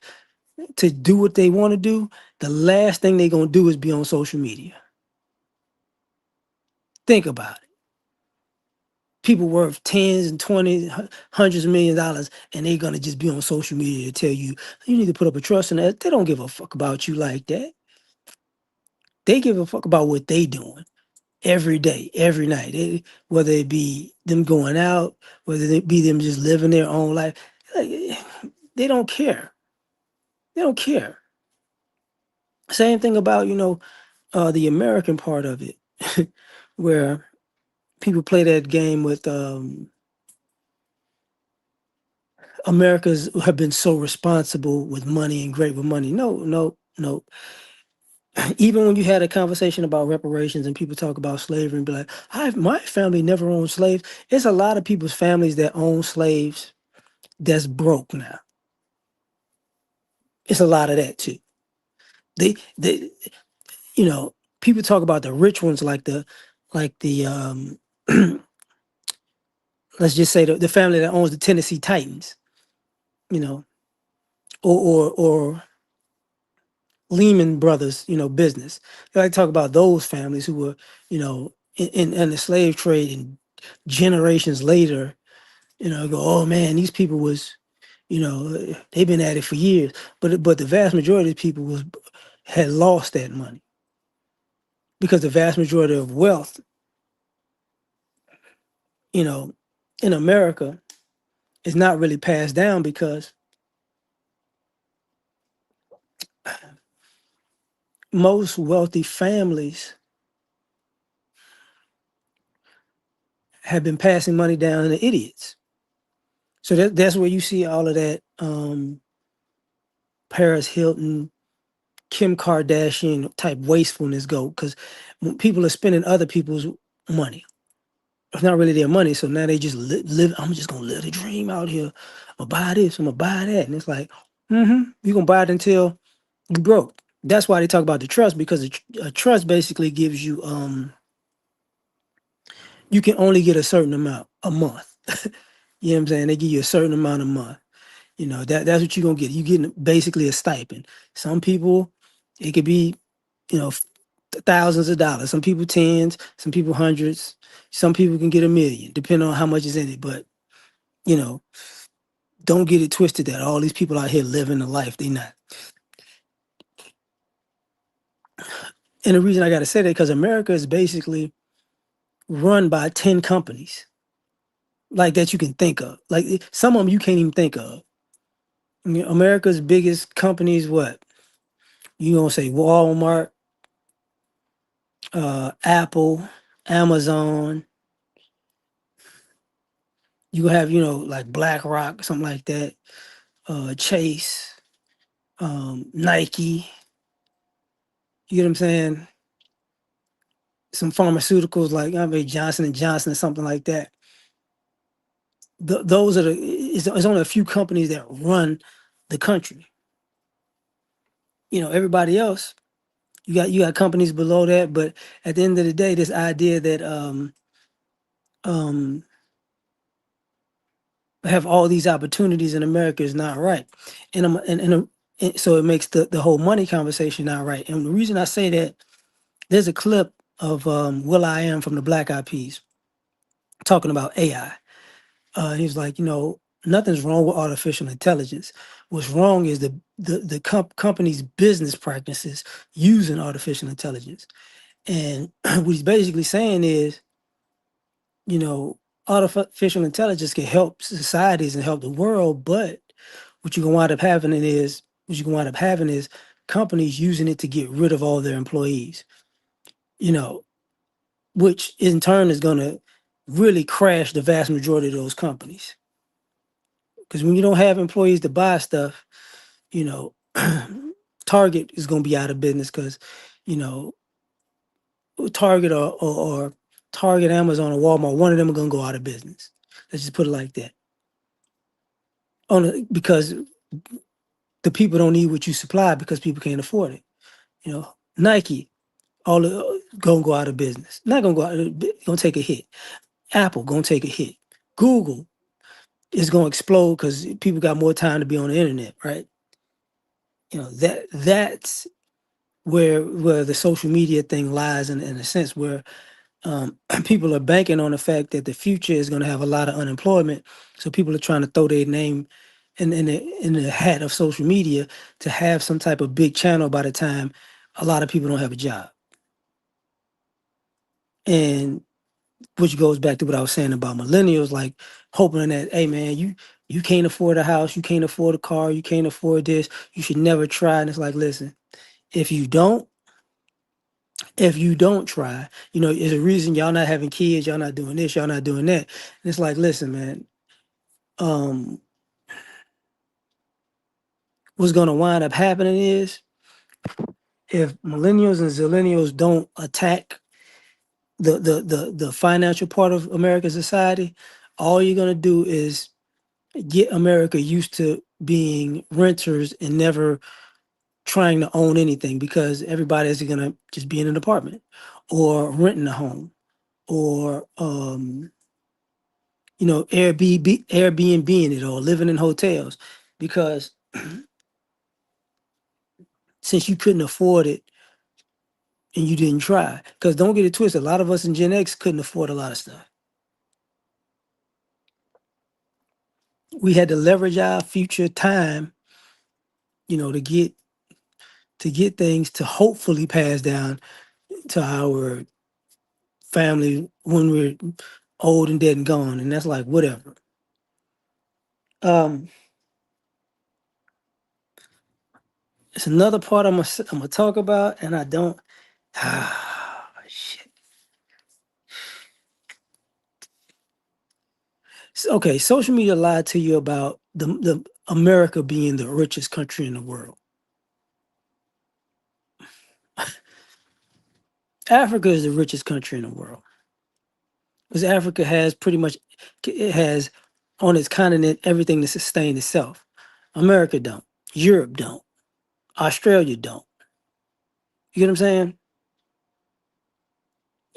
to do what they want to do, the last thing they're going to do is be on social media. Think about it. People worth tens and twenties, hundreds of $1,000,000, and they're going to just be on social media to tell you, you need to put up a trust in that. They don't give a fuck about you like that. They give a fuck about what they doing every day, every night. Whether it be them going out, whether it be them just living their own life. Like, they don't care. They don't care. Same thing about, you know, the American part of it, where people play that game with Americans have been so responsible with money and great with money. No, no, no. Even when you had a conversation about reparations and people talk about slavery and be like, my family never owned slaves. It's a lot of people's families that own slaves that's broke now. It's a lot of that too. They you know, people talk about the rich ones like the let's just say the family that owns the Tennessee Titans, you know, or Lehman Brothers, you know, business. They like to talk about those families who were, you know, in the slave trade, and generations later, you know, go, oh man, these people was, you know, they've been at it for years. But the vast majority of people had lost that money, because the vast majority of wealth, you know, in America is not really passed down, because most wealthy families have been passing money down to idiots. So that's where you see all of that Paris Hilton, Kim Kardashian type wastefulness go, because people are spending other people's money. It's not really their money, so now they just live. I'm just gonna live the dream out here. I'm gonna buy this. I'm gonna buy that, and it's like, you're gonna buy it until you broke. That's why they talk about the trust, because a trust basically gives you you can only get a certain amount a month. You know what I'm saying? They give you a certain amount a month. You know, that's what you're gonna get. You're getting basically a stipend. Some people, it could be, you know, thousands of dollars. Some people tens, some people hundreds. Some people can get 1,000,000, depending on how much is in it. But you know, don't get it twisted that all these people out here living a life they not. And the reason I got to say that, because America is basically run by 10 companies, like, that you can think of. Like, some of them you can't even think of. I mean, America's biggest companies, what you gonna say? Walmart, Apple, Amazon. You have, you know, like BlackRock, something like that, Chase, Nike, you get what I'm saying? Some pharmaceuticals like I mean Johnson and Johnson or something like that. Those are it's only a few companies that run the country. You know, everybody else, you got companies below that, but at the end of the day, this idea that um have all these opportunities in America is not right. And I'm and so it makes the whole money conversation not right. And the reason I say that, there's a clip of Will I Am from the Black Eyed Peas talking about AI. He's like, you know, nothing's wrong with artificial intelligence. What's wrong is the company's business practices using artificial intelligence. And what he's basically saying is, you know, artificial intelligence can help societies and help the world, but what you can wind up having is companies using it to get rid of all their employees. You know, which in turn is going to really crash the vast majority of those companies. Because when you don't have employees to buy stuff, you know, Target is going to be out of business because, you know, Target or Target, Amazon, or Walmart, one of them are going to go out of business. Let's just put it like that. Because the people don't need what you supply because people can't afford it. You know, Nike, all the, gonna go out of business. Not gonna go out, gonna take a hit. Apple gonna take a hit. Google is gonna explode because people got more time to be on the internet, right? You know, that's where the social media thing lies in a sense where people are banking on the fact that the future is going to have a lot of unemployment. So people are trying to throw their name in the hat of social media to have some type of big channel by the time a lot of people don't have a job. And which goes back to what I was saying about millennials, like hoping that, hey man, you can't afford a house, you can't afford a car, you can't afford this, you should never try. And it's like, listen, if you don't, if you don't try, you know, there's a reason y'all not having kids, y'all not doing this, y'all not doing that. And it's like, listen, man, um, what's gonna wind up happening is if millennials and zillennials don't attack the financial part of American society, all you're gonna do is get America used to being renters and never trying to own anything because everybody's gonna just be in an apartment or renting a home or you know, Airbnb in it or living in hotels because since you couldn't afford it and you didn't try. Because don't get it twisted, a lot of us in Gen X couldn't afford a lot of stuff. We had to leverage our future time, you know, to get things to hopefully pass down to our family when we're old and dead and gone. And that's like whatever. Um, it's another part I'm gonna talk about, and I don't. Ah, shit. Okay, social media lied to you about the America being the richest country in the world. Africa is the richest country in the world because Africa has pretty much it has on its continent everything to sustain itself. America don't. Europe don't. Australia don't. You get what I'm saying?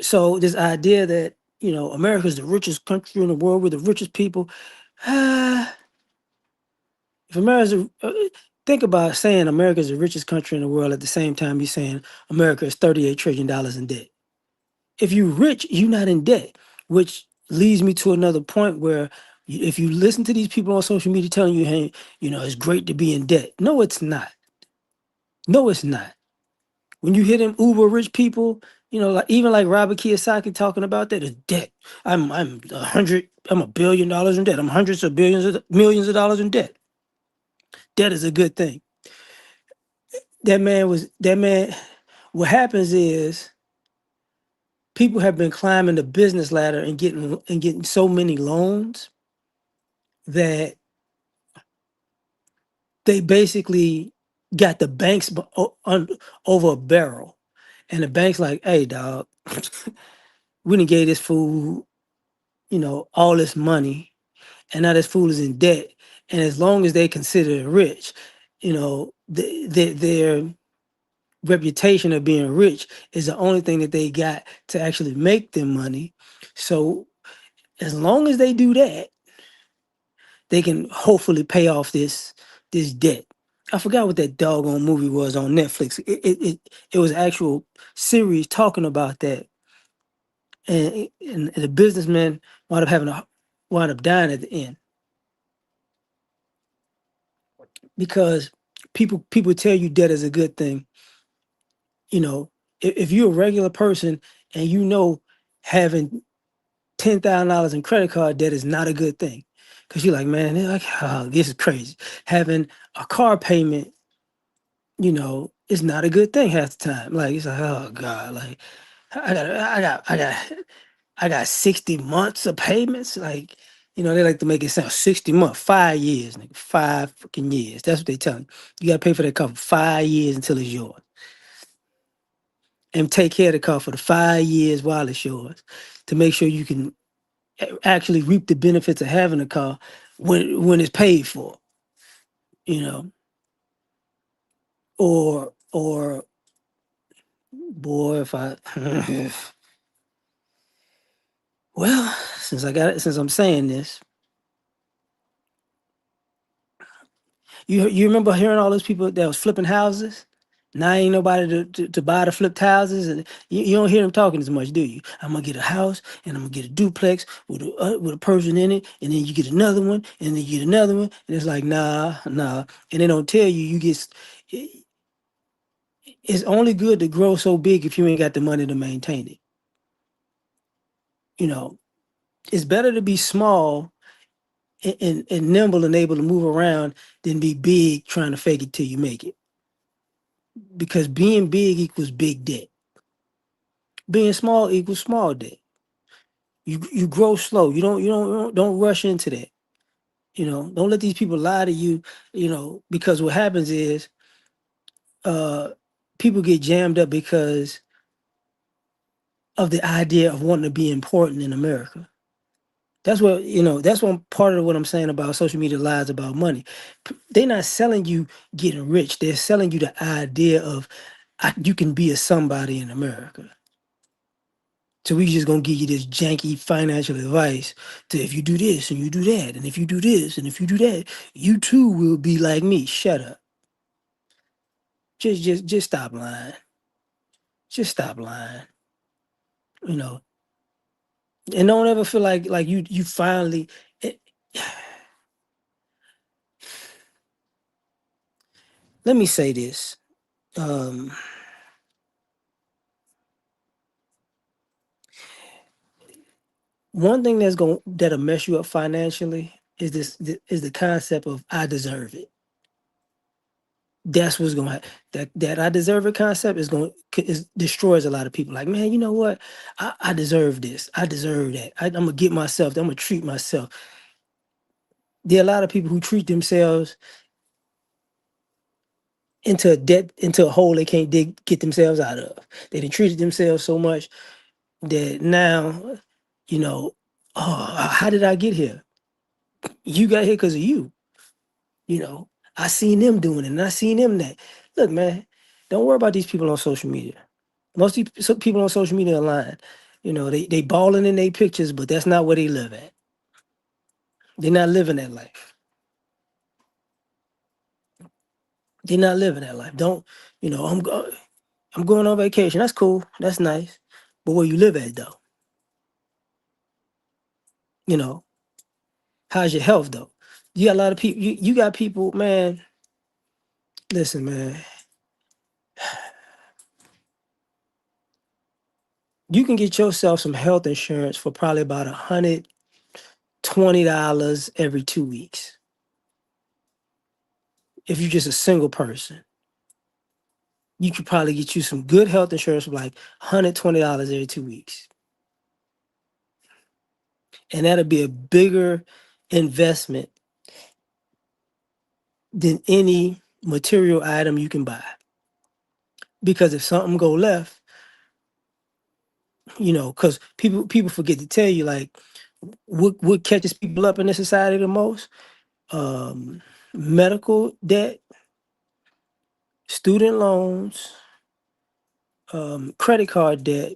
So this idea that you know America is the richest country in the world, we're the richest people. ah, if America's think about saying America is the richest country in the world at the same time you're saying America is $38 trillion in debt. If you're rich, you're not in debt, which leads me to another point where if you listen to these people on social media telling you, hey, you know, it's great to be in debt. No, it's not. No, it's not. When you hear them uber rich people, you know, like even like Robert Kiyosaki talking about that is debt. I'm $1 billion in debt. I'm hundreds of billions of millions of dollars in debt. Debt is a good thing. That man. What happens is people have been climbing the business ladder and getting so many loans that they basically got the banks over a barrel. And the bank's like, hey, dog, we done gave this fool, all this money, and now this fool is in debt. And as long as they consider it rich, their reputation of being rich is the only thing that they got to actually make them money. So as long as they do that, they can hopefully pay off this debt. I forgot what that doggone movie was on Netflix. It was an actual series talking about that, and the businessman wound up dying at the end because people tell you debt is a good thing. You know, if you're a regular person and having $10,000 in credit card debt is not a good thing, because you're like, man, they're like, oh, this is crazy. Having a car payment, it's not a good thing half the time. Like it's like, oh God, like I got 60 months of payments. Like, they like to make it sound 60 months, 5 years, nigga, 5 freaking years. That's what they tell you. You gotta pay for that car for 5 years until it's yours. And take care of the car for the 5 years while it's yours to make sure you can actually reap the benefits of having a car when it's paid for, you know. Or boy, if I well, since I'm saying this, you remember hearing all those people that was flipping houses? Now ain't nobody to buy the flipped houses, and you don't hear them talking as much, do you? I'm gonna get a house, and I'm gonna get a duplex with a person in it, and then you get another one, and then you get another one, and it's like nah, and they don't tell you it's only good to grow so big if you ain't got the money to maintain it. You know, it's better to be small and nimble and able to move around than be big trying to fake it till you make it. Because being big equals big debt. Being small equals small debt. You grow slow. You don't rush into that. Don't let these people lie to you. Because what happens is uh people get jammed up because of the idea of wanting to be important in America. That's one part of what I'm saying about social media lies about money. They're not selling you getting rich. They're selling you the idea of you can be a somebody in America. So we just gonna give you this janky financial advice to if you do this and you do that, and if you do this and if you do that, you too will be like me. Shut up. Just stop lying. Just stop lying. You know, and don't ever feel like you finally. it- Let me say this. Um, One thing that'll mess you up financially is the concept of I deserve it. That's what's gonna that I deserve it concept is destroys a lot of people. Like, man, you know what? I deserve this. I deserve that. I'm gonna get myself. I'm gonna treat myself. There are a lot of people who treat themselves into a debt, into a hole they can't get themselves out of. They done treated themselves so much that now, you know, oh, how did I get here? You got here because of you. You know, I seen them doing it, and I seen them that. Look, man, don't worry about these people on social media. Most of some people on social media are lying. They balling in their pictures, but that's not where they live at. They're not living that life. They're not living that life. Don't, I'm going on vacation. That's cool. That's nice. But where you live at though? You know, how's your health though? You got a lot of people. You got people, man. Listen, man. You can get yourself some health insurance for probably about $120 every 2 weeks if you're just a single person. You could probably get you some good health insurance for like $120 every 2 weeks. And that'll be a bigger investment than any material item you can buy. Because if something go left, because people forget to tell you, like, what catches people up in this society the most? Medical debt, student loans, credit card debt.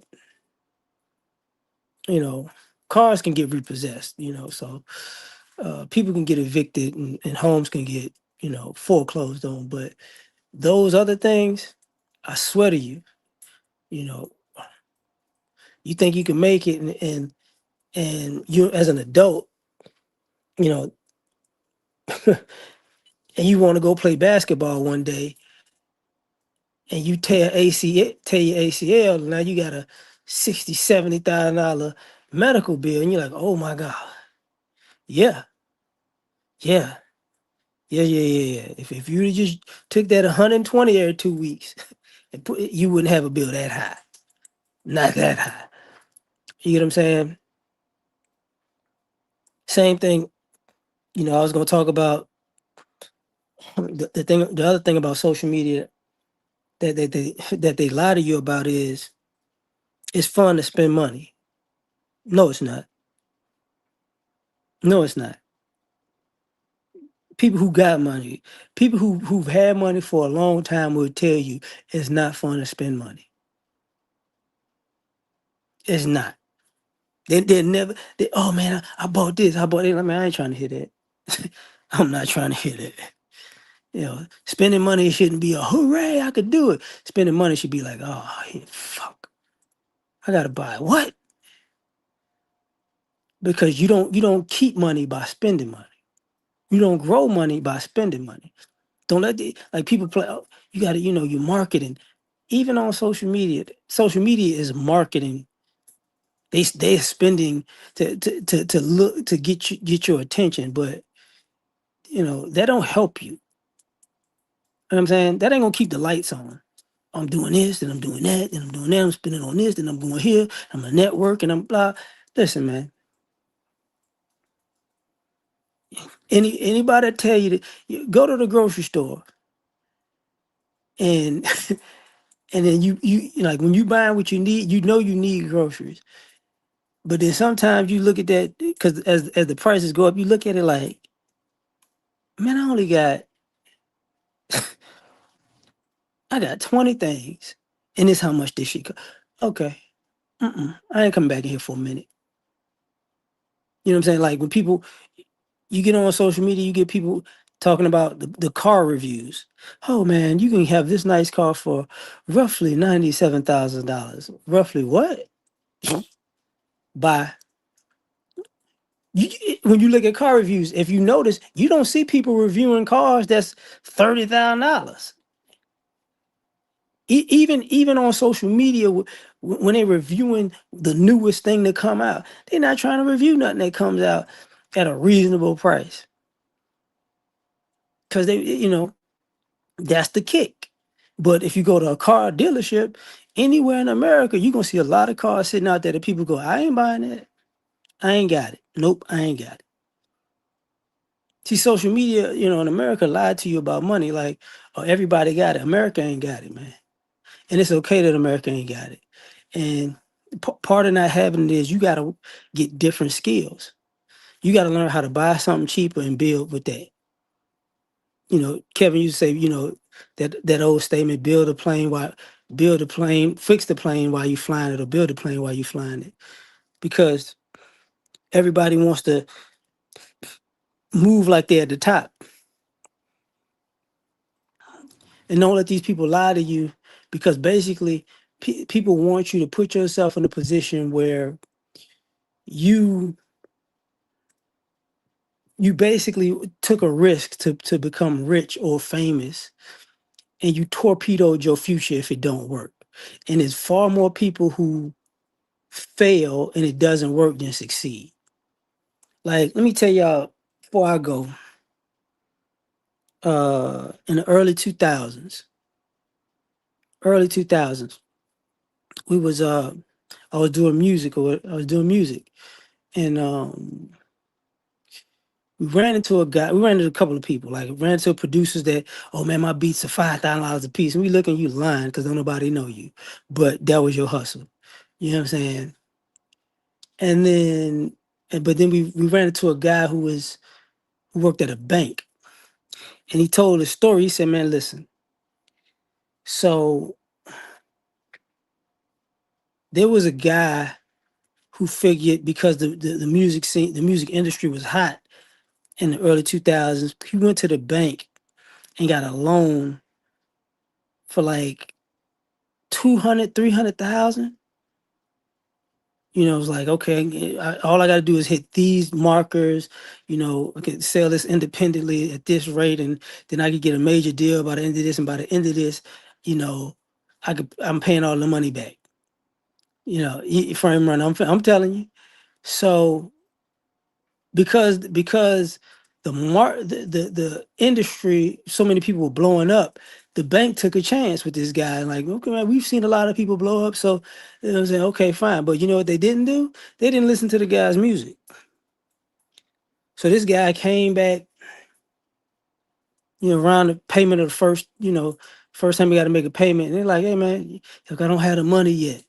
You know, cars can get repossessed. So people can get evicted, and homes can get foreclosed on. But those other things, I swear to you, you know, you think you can make it, and you as an adult, you know, and you want to go play basketball one day, and you tear your ACL, now you got a $60,000-$70,000 medical bill, and you're like, oh my God, yeah, yeah, yeah. If you just took that 120 every 2 weeks, and you wouldn't have a bill that high, not that high. You get what I'm saying? Same thing. I was gonna talk about the other thing about social media that they lie to you about is it's fun to spend money. No, it's not. No, it's not. People who got money, people who've had money for a long time will tell you it's not fun to spend money. It's not. They never. Oh man, I bought this. I bought it. I mean, I ain't trying to hear that. I'm not trying to hear that. Spending money shouldn't be a hooray. I could do it. Spending money should be like, oh fuck, I gotta buy it. What? Because you don't keep money by spending money. You don't grow money by spending money. Don't let like people play. Oh, you got to your marketing. Even on social media, social media is marketing. They're spending to look to get your attention, but that don't help you. You know what I'm saying? That ain't gonna keep the lights on. I'm doing this, and I'm doing that, and I'm doing that. I'm spending on this, and I'm going here. I'm a network, and I'm blah. Listen, man. Anybody tell you that you go to the grocery store and and then you like when you buying what you need, you need groceries. But then sometimes you look at that because as the prices go up, you look at it like, man, I got 20 things, and this how much this shit. Okay, I ain't coming back in here for a minute. You know what I'm saying? Like when people you get on social media, you get people talking about the car reviews. Oh man, you can have this nice car for roughly $97,000. Roughly what? By when you look at car reviews, if you notice, you don't see people reviewing cars that's $30,000. Even on social media, when they're reviewing the newest thing to come out, they're not trying to review nothing that comes out at a reasonable price because that's the kick. But if you go to a car dealership anywhere in America, you're gonna see a lot of cars sitting out there that people go, I ain't buying that. I ain't got it. Nope, I ain't got it. See, social media, in America lied to you about money, like, oh, everybody got it. America ain't got it, man. And it's okay that America ain't got it. And part of not having it is you gotta get different skills. You gotta learn how to buy something cheaper and build with that. Kevin used to say, that old statement, build a plane, fix the plane while you flying it, or build a plane while you flying it. Because everybody wants to move like they're at the top. And don't let these people lie to you, because basically people want you to put yourself in a position where you you basically took a risk to become rich or famous, and you torpedoed your future if it don't work. And there's far more people who fail and it doesn't work than succeed. Like, let me tell y'all before I go, in the early 2000s, we was I was doing music, and We ran into a guy. We ran into a couple of people. Like ran into producers that, oh man, my beats are $5,000 a piece, and we looking you lying because don't nobody know you, but that was your hustle. You know what I'm saying? And then, but then we ran into a guy who worked at a bank, and he told a story. He said, man, listen. So there was a guy who figured because the music scene, the music industry was hot in the early 2000s, he went to the bank and got a loan for like 200, 300,000. You know, it was like, okay, all I got to do is hit these markers, you know, I could sell this independently at this rate, and then I could get a major deal by the end of this. And by the end of this, you know, I'm paying all the money back. You know, frame run. I'm telling you. So because the industry, so many people were blowing up, the bank took a chance with this guy. Like, okay, man, we've seen a lot of people blow up, so you know what I'm saying, okay, fine. But you know what they didn't do? They didn't listen to the guy's music. So this guy came back, you know, around the payment of the first, you know, first time he got to make a payment, and they're like, hey man, look, I don't have the money yet.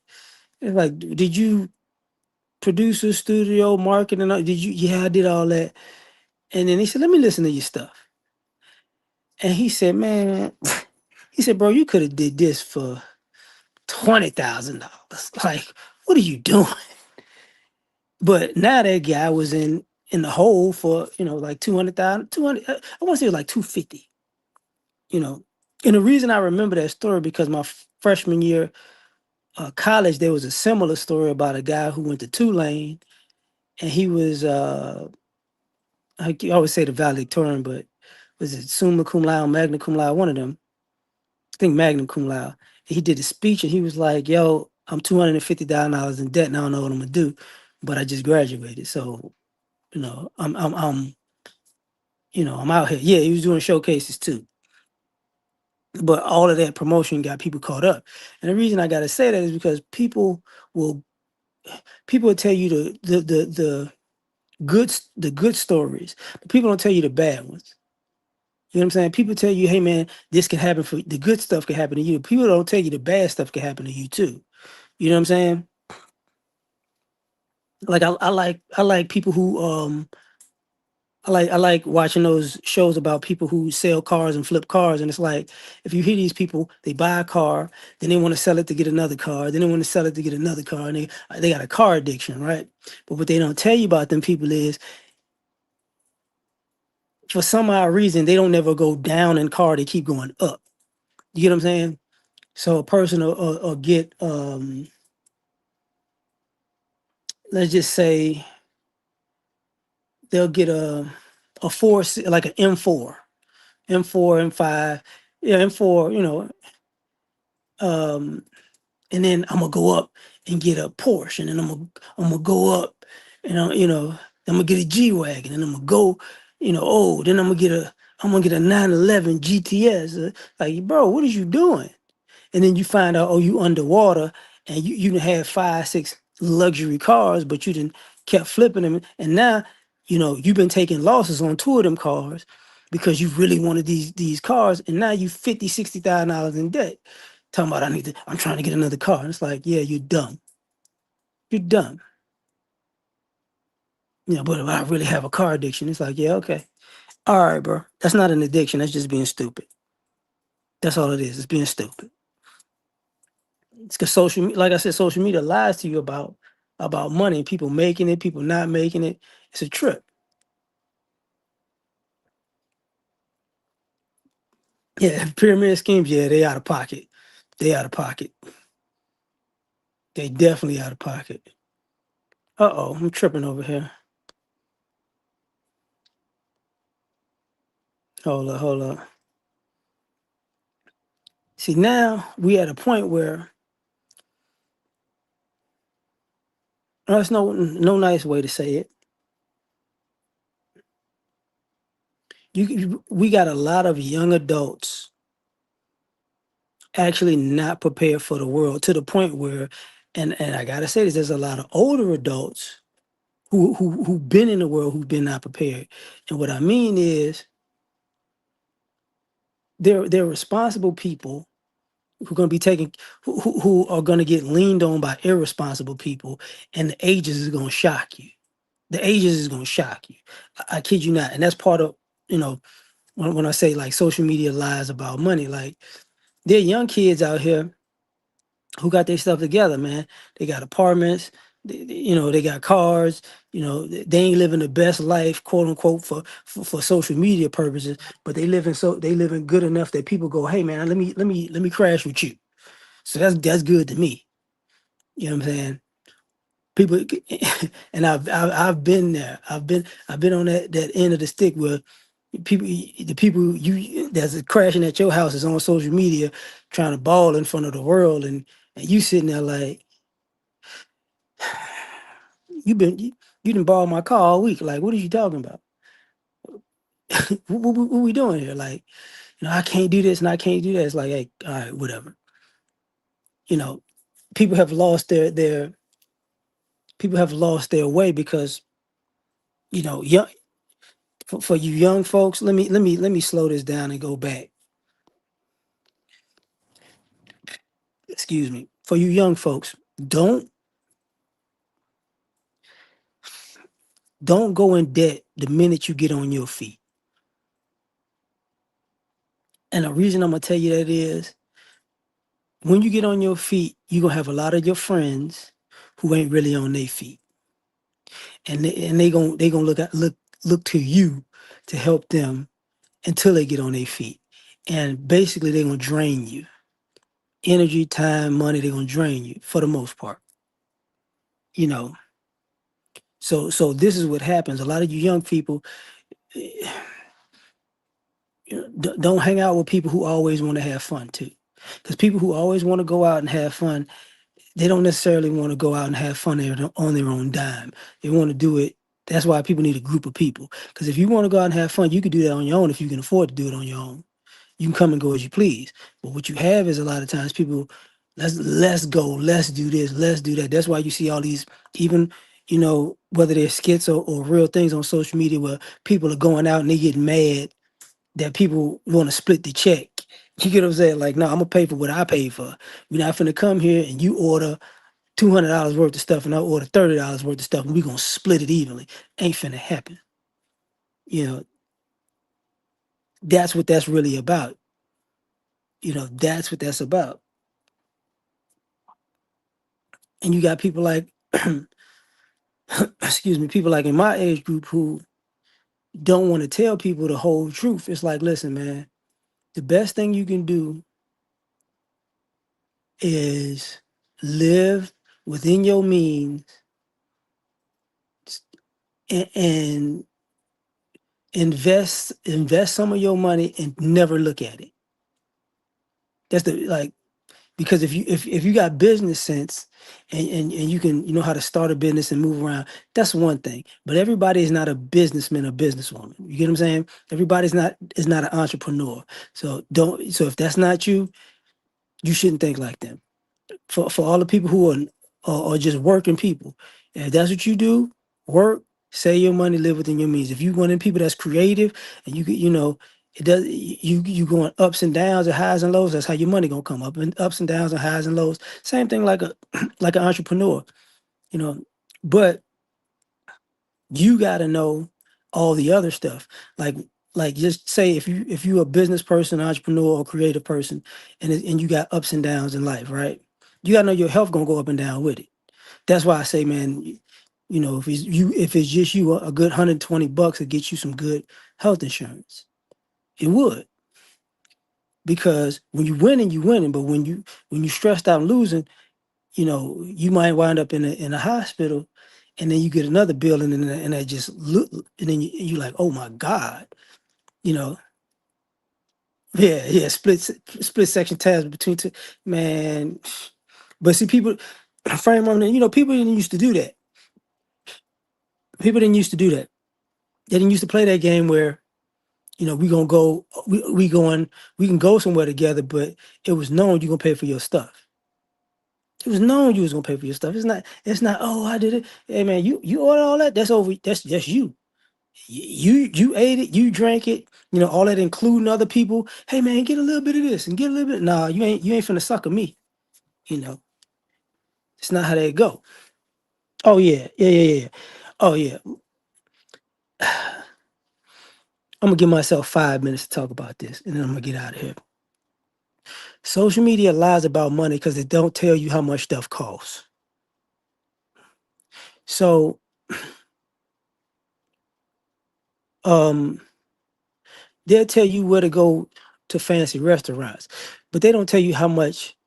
It's like, did you produce a studio, marketing? Did you? Yeah, I did all that. And then he said, let me listen to your stuff. And he said, man, he said, bro, you could have did this for $20,000. Like, what are you doing? But now that guy was in the hole for, you know, like 200,000, 200, I want to say it was like 250, you know. And the reason I remember that story because my freshman year college, there was a similar story about a guy who went to Tulane, and he was I always say the valedictorian, but was it summa cum laude, magna cum laude, one of them? I think magna cum laude. He did a speech and he was like, "Yo, I'm $250,000 in debt, and I don't know what I'm gonna do, but I just graduated, so you know, I'm out here." Yeah, he was doing showcases too, but all of that promotion got people caught up. And the reason I gotta say that is because will people will tell you the good stories, but people don't tell you the bad ones. You know what I'm saying? People tell you, hey man, this can happen for the good stuff can happen to you. People don't tell you the bad stuff can happen to you too. You know what I'm saying? Like I like people who I like watching those shows about people who sell cars and flip cars. And it's like if you hear these people, they buy a car, then they want to sell it to get another car, then they want to sell it to get another car, and they got a car addiction, right? But what they don't tell you about them people is for some odd reason they don't never go down in car, they keep going up. You get what I'm saying? So a person will get let's just say they'll get a four like an M4, M4, M5, yeah, M4, you know, um, and then I'm gonna go up and get a Porsche, and then I'm gonna go up, and you know, I'm gonna get a G wagon, and I'm gonna go, you know, oh, then I'm gonna get a 911 GTS. Like, bro, what is you doing? And then you find out, oh, you underwater, and you done had 5, 6 luxury cars, but you didn't kept flipping them, and now, you know, you've been taking losses on 2 of them cars because you really wanted these cars, and now you 50, $60,000 in debt. Talking about I'm trying to get another car. And it's like, yeah, you're dumb. You're dumb. You know, but if I really have a car addiction, it's like, yeah, okay. All right, bro. That's not an addiction. That's just being stupid. That's all it is. It's being stupid. It's because like I said, social media lies to you about money, people making it, people not making it. It's a trip. Yeah, pyramid schemes, yeah, they out of pocket. They out of pocket. They definitely out of pocket. Uh-oh, I'm tripping over here. Hold up, hold up. See, now we at a point where there's no nice way to say it. We got a lot of young adults actually not prepared for the world to the point where, and I gotta say this, there's a lot of older adults who been in the world, who've been not prepared. And what I mean is they're responsible people who are going to be taken, who are going to get leaned on by irresponsible people, and the ages is going to shock you. The ages is going to shock you. I kid you not. And that's part of, you know, when I say like social media lies about money, like there are young kids out here who got their stuff together, man. They got apartments, they got cars, they ain't living the best life, quote unquote, for social media purposes, but they living good enough that people go, hey man, let me crash with you. So that's good to me. You know what I'm saying? People, and I've been there. I've been on that end of the stick where the people you that's crashing at your house is on social media trying to ball in front of the world, and you sitting there like you didn't borrow my car all week. Like, what are you talking about? What we doing here? Like, I can't do this and I can't do that. It's like, hey, all right, whatever. You know, people have lost their people have lost their way because young for you young folks. Let me slow this down and go back. Excuse me. For you young folks, don't don't go in debt the minute you get on your feet. And the reason I'm gonna tell you that is when you get on your feet, you're gonna have a lot of your friends who ain't really on their feet. And they gonna look to you to help them until they get on their feet. And basically they're gonna drain you. Energy, time, money, they're gonna drain you for the most part. You know. So this is what happens. A lot of you young people don't hang out with people who always want to have fun too. Because people who always want to go out and have fun, they don't necessarily want to go out and have fun on their own dime. They want to do it. That's why people need a group of people. Because if you want to go out and have fun, you can do that on your own if you can afford to do it on your own. You can come and go as you please. But what you have is a lot of times people, let's go, let's do this, let's do that. That's why you see all these, even, whether they're skits or real things on social media where people are going out and they get mad that people want to split the check. You get what I'm saying? Like, no, I'm gonna pay for what I paid for. We're not finna come here and you order $200 worth of stuff and I order $30 worth of stuff and we're gonna split it evenly. Ain't finna happen. You know, that's what that's really about. That's what that's about. And you got people like, excuse me, people like in my age group who don't want to tell people the whole truth. It's like, listen, man, the best thing you can do is live within your means and invest some of your money and never look at it. That's the like because if you got business sense and you can know how to start a business and move around, that's one thing. But everybody is not a businessman or businesswoman. You get what I'm saying? Everybody's not is not an entrepreneur. So if that's not you, you shouldn't think like them. For all the people who are just working people. If that's what you do, work, save your money, live within your means. If you one of them people that's creative and it does you going ups and downs and highs and lows, that's how your money gonna come up and ups and downs and highs and lows. Same thing like a like an entrepreneur, you know. But you gotta know all the other stuff. Like just say if you a business person, entrepreneur, or creative person, and you got ups and downs in life, right? You gotta know your health gonna go up and down with it. That's why I say, man, if it's just you, a good $120 to get you some good health insurance. It would. Because when you winning, but when you stressed out and losing, you might wind up in a hospital, and then you get another bill, and that just look, and then you like, oh my God, you know, yeah, split section tabs between two, man. But see, people frame on, people didn't used to do that. People didn't used to do that. They didn't used to play that game where we gonna go, we can go somewhere together, but it was known you're gonna pay for your stuff. It was known you was gonna pay for your stuff. It's not, oh, I did it. Hey man, you ordered all that, that's over. That's you. You ate it, you drank it, all that including other people. Hey man, get a little bit of this and get a little bit. Nah, you ain't finna sucker me. You know, it's not how that go. Oh yeah, yeah, yeah, yeah. Oh yeah. I'm gonna give myself 5 minutes to talk about this, and then I'm gonna get out of here. Social media lies about money because they don't tell you how much stuff costs. So, um, they'll tell you where to go to fancy restaurants, but they don't tell you how much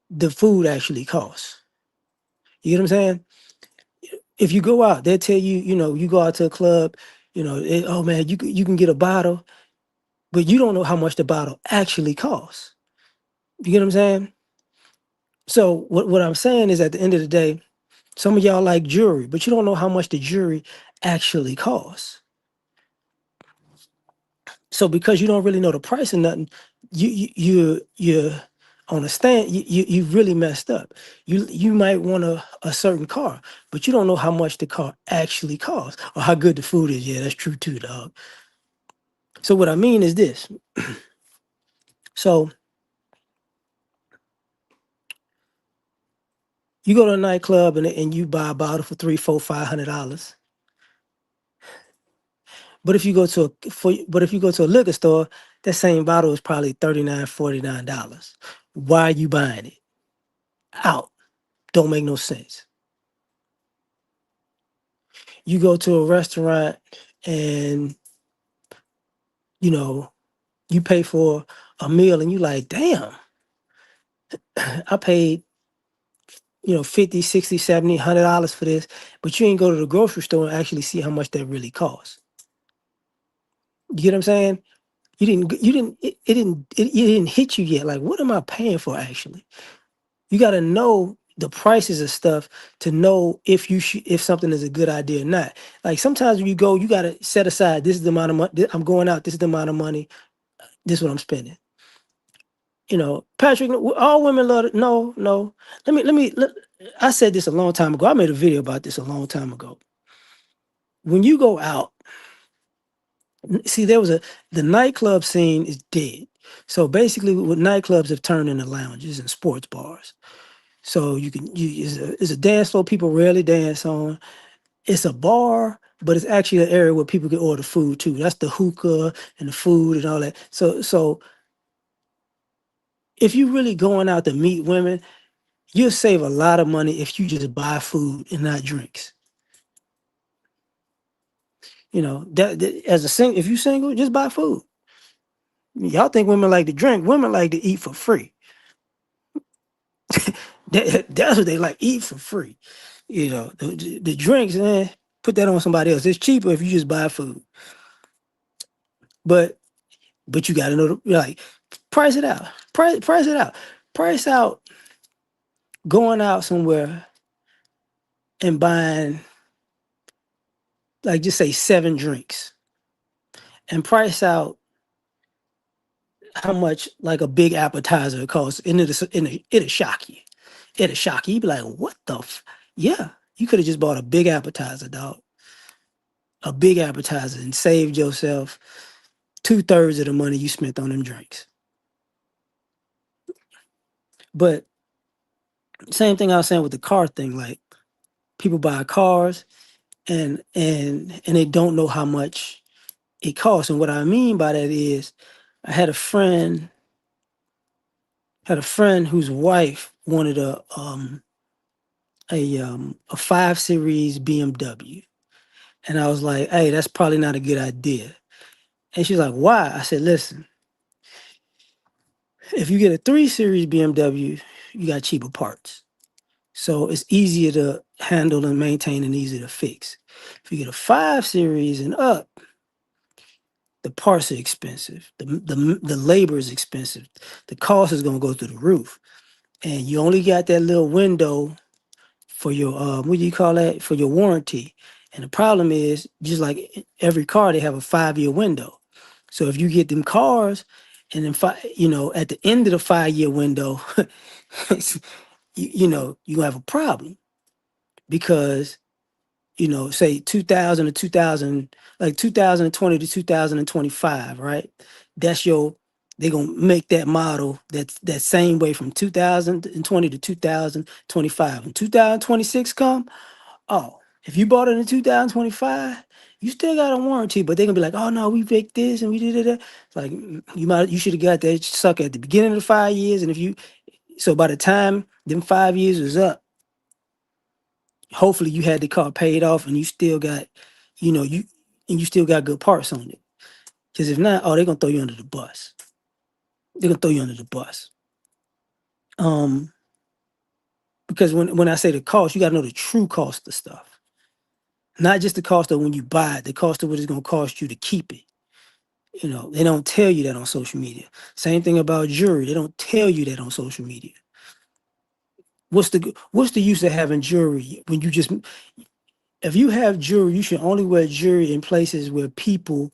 the food actually costs. You get what I'm saying? If you go out, they'll tell you, you go out to a club, oh man, you can get a bottle, but you don't know how much the bottle actually costs. You get what I'm saying? So what I'm saying is at the end of the day, some of y'all like jewelry, but you don't know how much the jewelry actually costs. So because you don't really know the price of nothing, you're on a stand. You really messed up. You might want a certain car, but you don't know how much the car actually costs or how good the food is. Yeah, that's true too, dog. So what I mean is this. So you go to a nightclub and you buy a bottle for three, four, $500. But if you go to a liquor store, that same bottle is probably $39, $49. Why are you buying it? Out. Don't make no sense. You go to a restaurant and you know you pay for a meal and you like, damn, I paid 50, 60, 70, $100 for this, but you ain't go to the grocery store and actually see how much that really costs. You get what I'm saying? It didn't hit you yet. Like, what am I paying for actually? You got to know the prices of stuff to know if something is a good idea or not. Like sometimes when you go, you got to set aside, this is the amount of money I'm going out, this is the amount of money, this is what I'm spending. Patrick, all women love it. No, no. I said this a long time ago. I made a video about this a long time ago. When you go out, see, the nightclub scene is dead. So basically, what nightclubs have turned into lounges and sports bars. So it's a dance floor people rarely dance on. It's a bar, but it's actually an area where people can order food too. That's the hookah and the food and all that. So if you really going out to meet women, you'll save a lot of money if you just buy food and not drinks. That as if you single, just buy food. Y'all think women like to drink? Women like to eat for free. That's what they like, eat for free. The drinks, put that on somebody else. It's cheaper if you just buy food. But you got to know like price it out. Price it out. Price out going out somewhere and buying, like, just say 7 drinks, and price out how much like a big appetizer costs, and it'll shock you. It'll shock you. You be like, what the yeah, you could have just bought a big appetizer, dog. A big appetizer and saved yourself 2/3 of the money you spent on them drinks. But same thing I was saying with the car thing, like people buy cars and they don't know how much it costs. And what I mean by that is I had a friend whose wife wanted a 5 Series BMW. And I was like, hey, that's probably not a good idea. And she's like, why? I said, listen, if you get a 3 Series BMW, you got cheaper parts. So it's easier to handle and maintain and easier to fix. If you get a 5 Series and up, the parts are expensive. The labor is expensive. The cost is gonna go through the roof. And you only got that little window for your what do you call that? For your warranty. And the problem is, just like every car, they have a 5-year window. So if you get them cars and then at the end of the 5-year window, you know, you have a problem because, you know, say 2000 to 2000, like 2020 to 2025, right? That's your, they're gonna make that model that same way from 2020 to 2025. When 2026 come, oh, if you bought it in 2025, you still got a warranty, but they're gonna be like, oh no, we fixed this and we did it. It's like you should have got that sucker at the beginning of the 5 years. And if you so by the time them 5 years was up, hopefully you had the car paid off and you still got, you know, you still got good parts on it. Because if not, oh, they're gonna throw you under the bus. They're gonna throw you under the bus. Because when I say the cost, you gotta know the true cost of stuff. Not just the cost of when you buy it, the cost of what it's gonna cost you to keep it. You know, they don't tell you that on social media. Same thing about jewelry. They don't tell you that on social media. What's the use of having jewelry when you just, if you have jewelry, you should only wear jewelry in places where people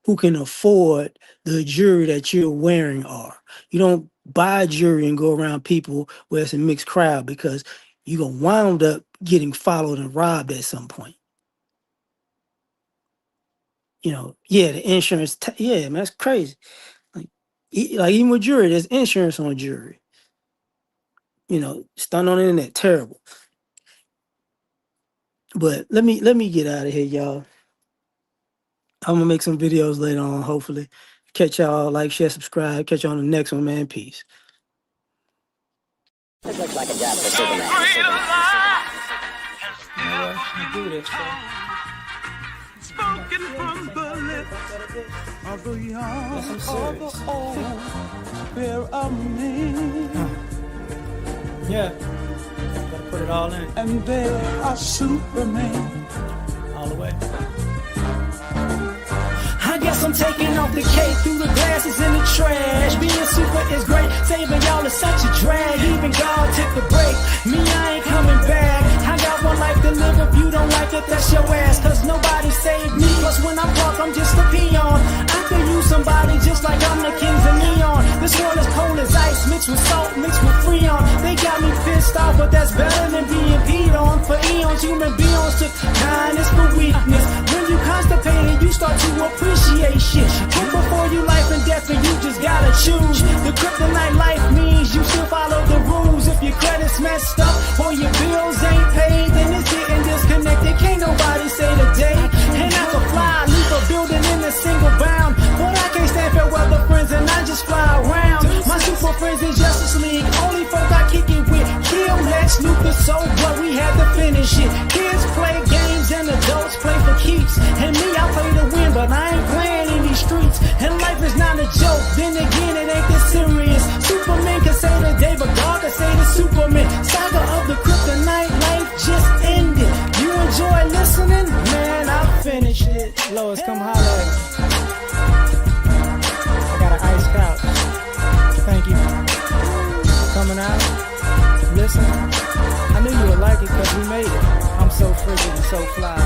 who can afford the jewelry that you're wearing are. You don't buy jewelry and go around people where it's a mixed crowd because you're gonna wind up getting followed and robbed at some point. You know, yeah, the insurance, yeah, man, that's crazy. Like, like even with jewelry, there's insurance on jewelry. You know, stunt on the internet, terrible. But let me get out of here, y'all. I'm gonna make some videos later on, hopefully. Catch y'all, like, share, subscribe. Catch y'all on the next one, man. Peace. It looks like a job for Superman. Do this, Spoken from the lips of the young or the old, fear of me. Yeah. Gotta put it all in. And they are Superman. All the way. I guess I'm taking off the cake through the glasses in the trash. Being super is great, saving y'all is such a drag. Even God took a break, me I ain't coming back. I got one life to live, if you don't like it, that's your ass. Cause nobody saved me, plus when I'm drunk, I'm just a peon. I could use somebody just like I'm the kings of neon. This world is cold as ice, mixed with salt, mixed with freon. They got me pissed off, but that's better than being peed on. For eons, human beings took kindness for weakness. When you constipated, you start to appreciate shit. Put before you life and death, and you just gotta choose. The kryptonite life means you still follow the rules. If your credit's messed up or your bills ain't paid, then it's getting disconnected. Can't nobody say the day. And I can fly, leave a building in a single bound, but I can't stand fair weather friends, and I just fly around. My super friends in Justice League, only folk I kick it with. Kill Lex Luthor, so what, we had to finish it. Kids play games and adults play for keeps. And me, I play to win, but I ain't playing in these streets. And life is not a joke, then again it ain't this serious. Superman can say the day, but God can say the Superman. Saga of the kryptonite, life just ended. You enjoy listening? Man, I'll finish it. Lois, come holler at me. I got an ice couch. Thank you for coming out. Listen, I knew you would like it because we made it. I'm so frigid and so fly.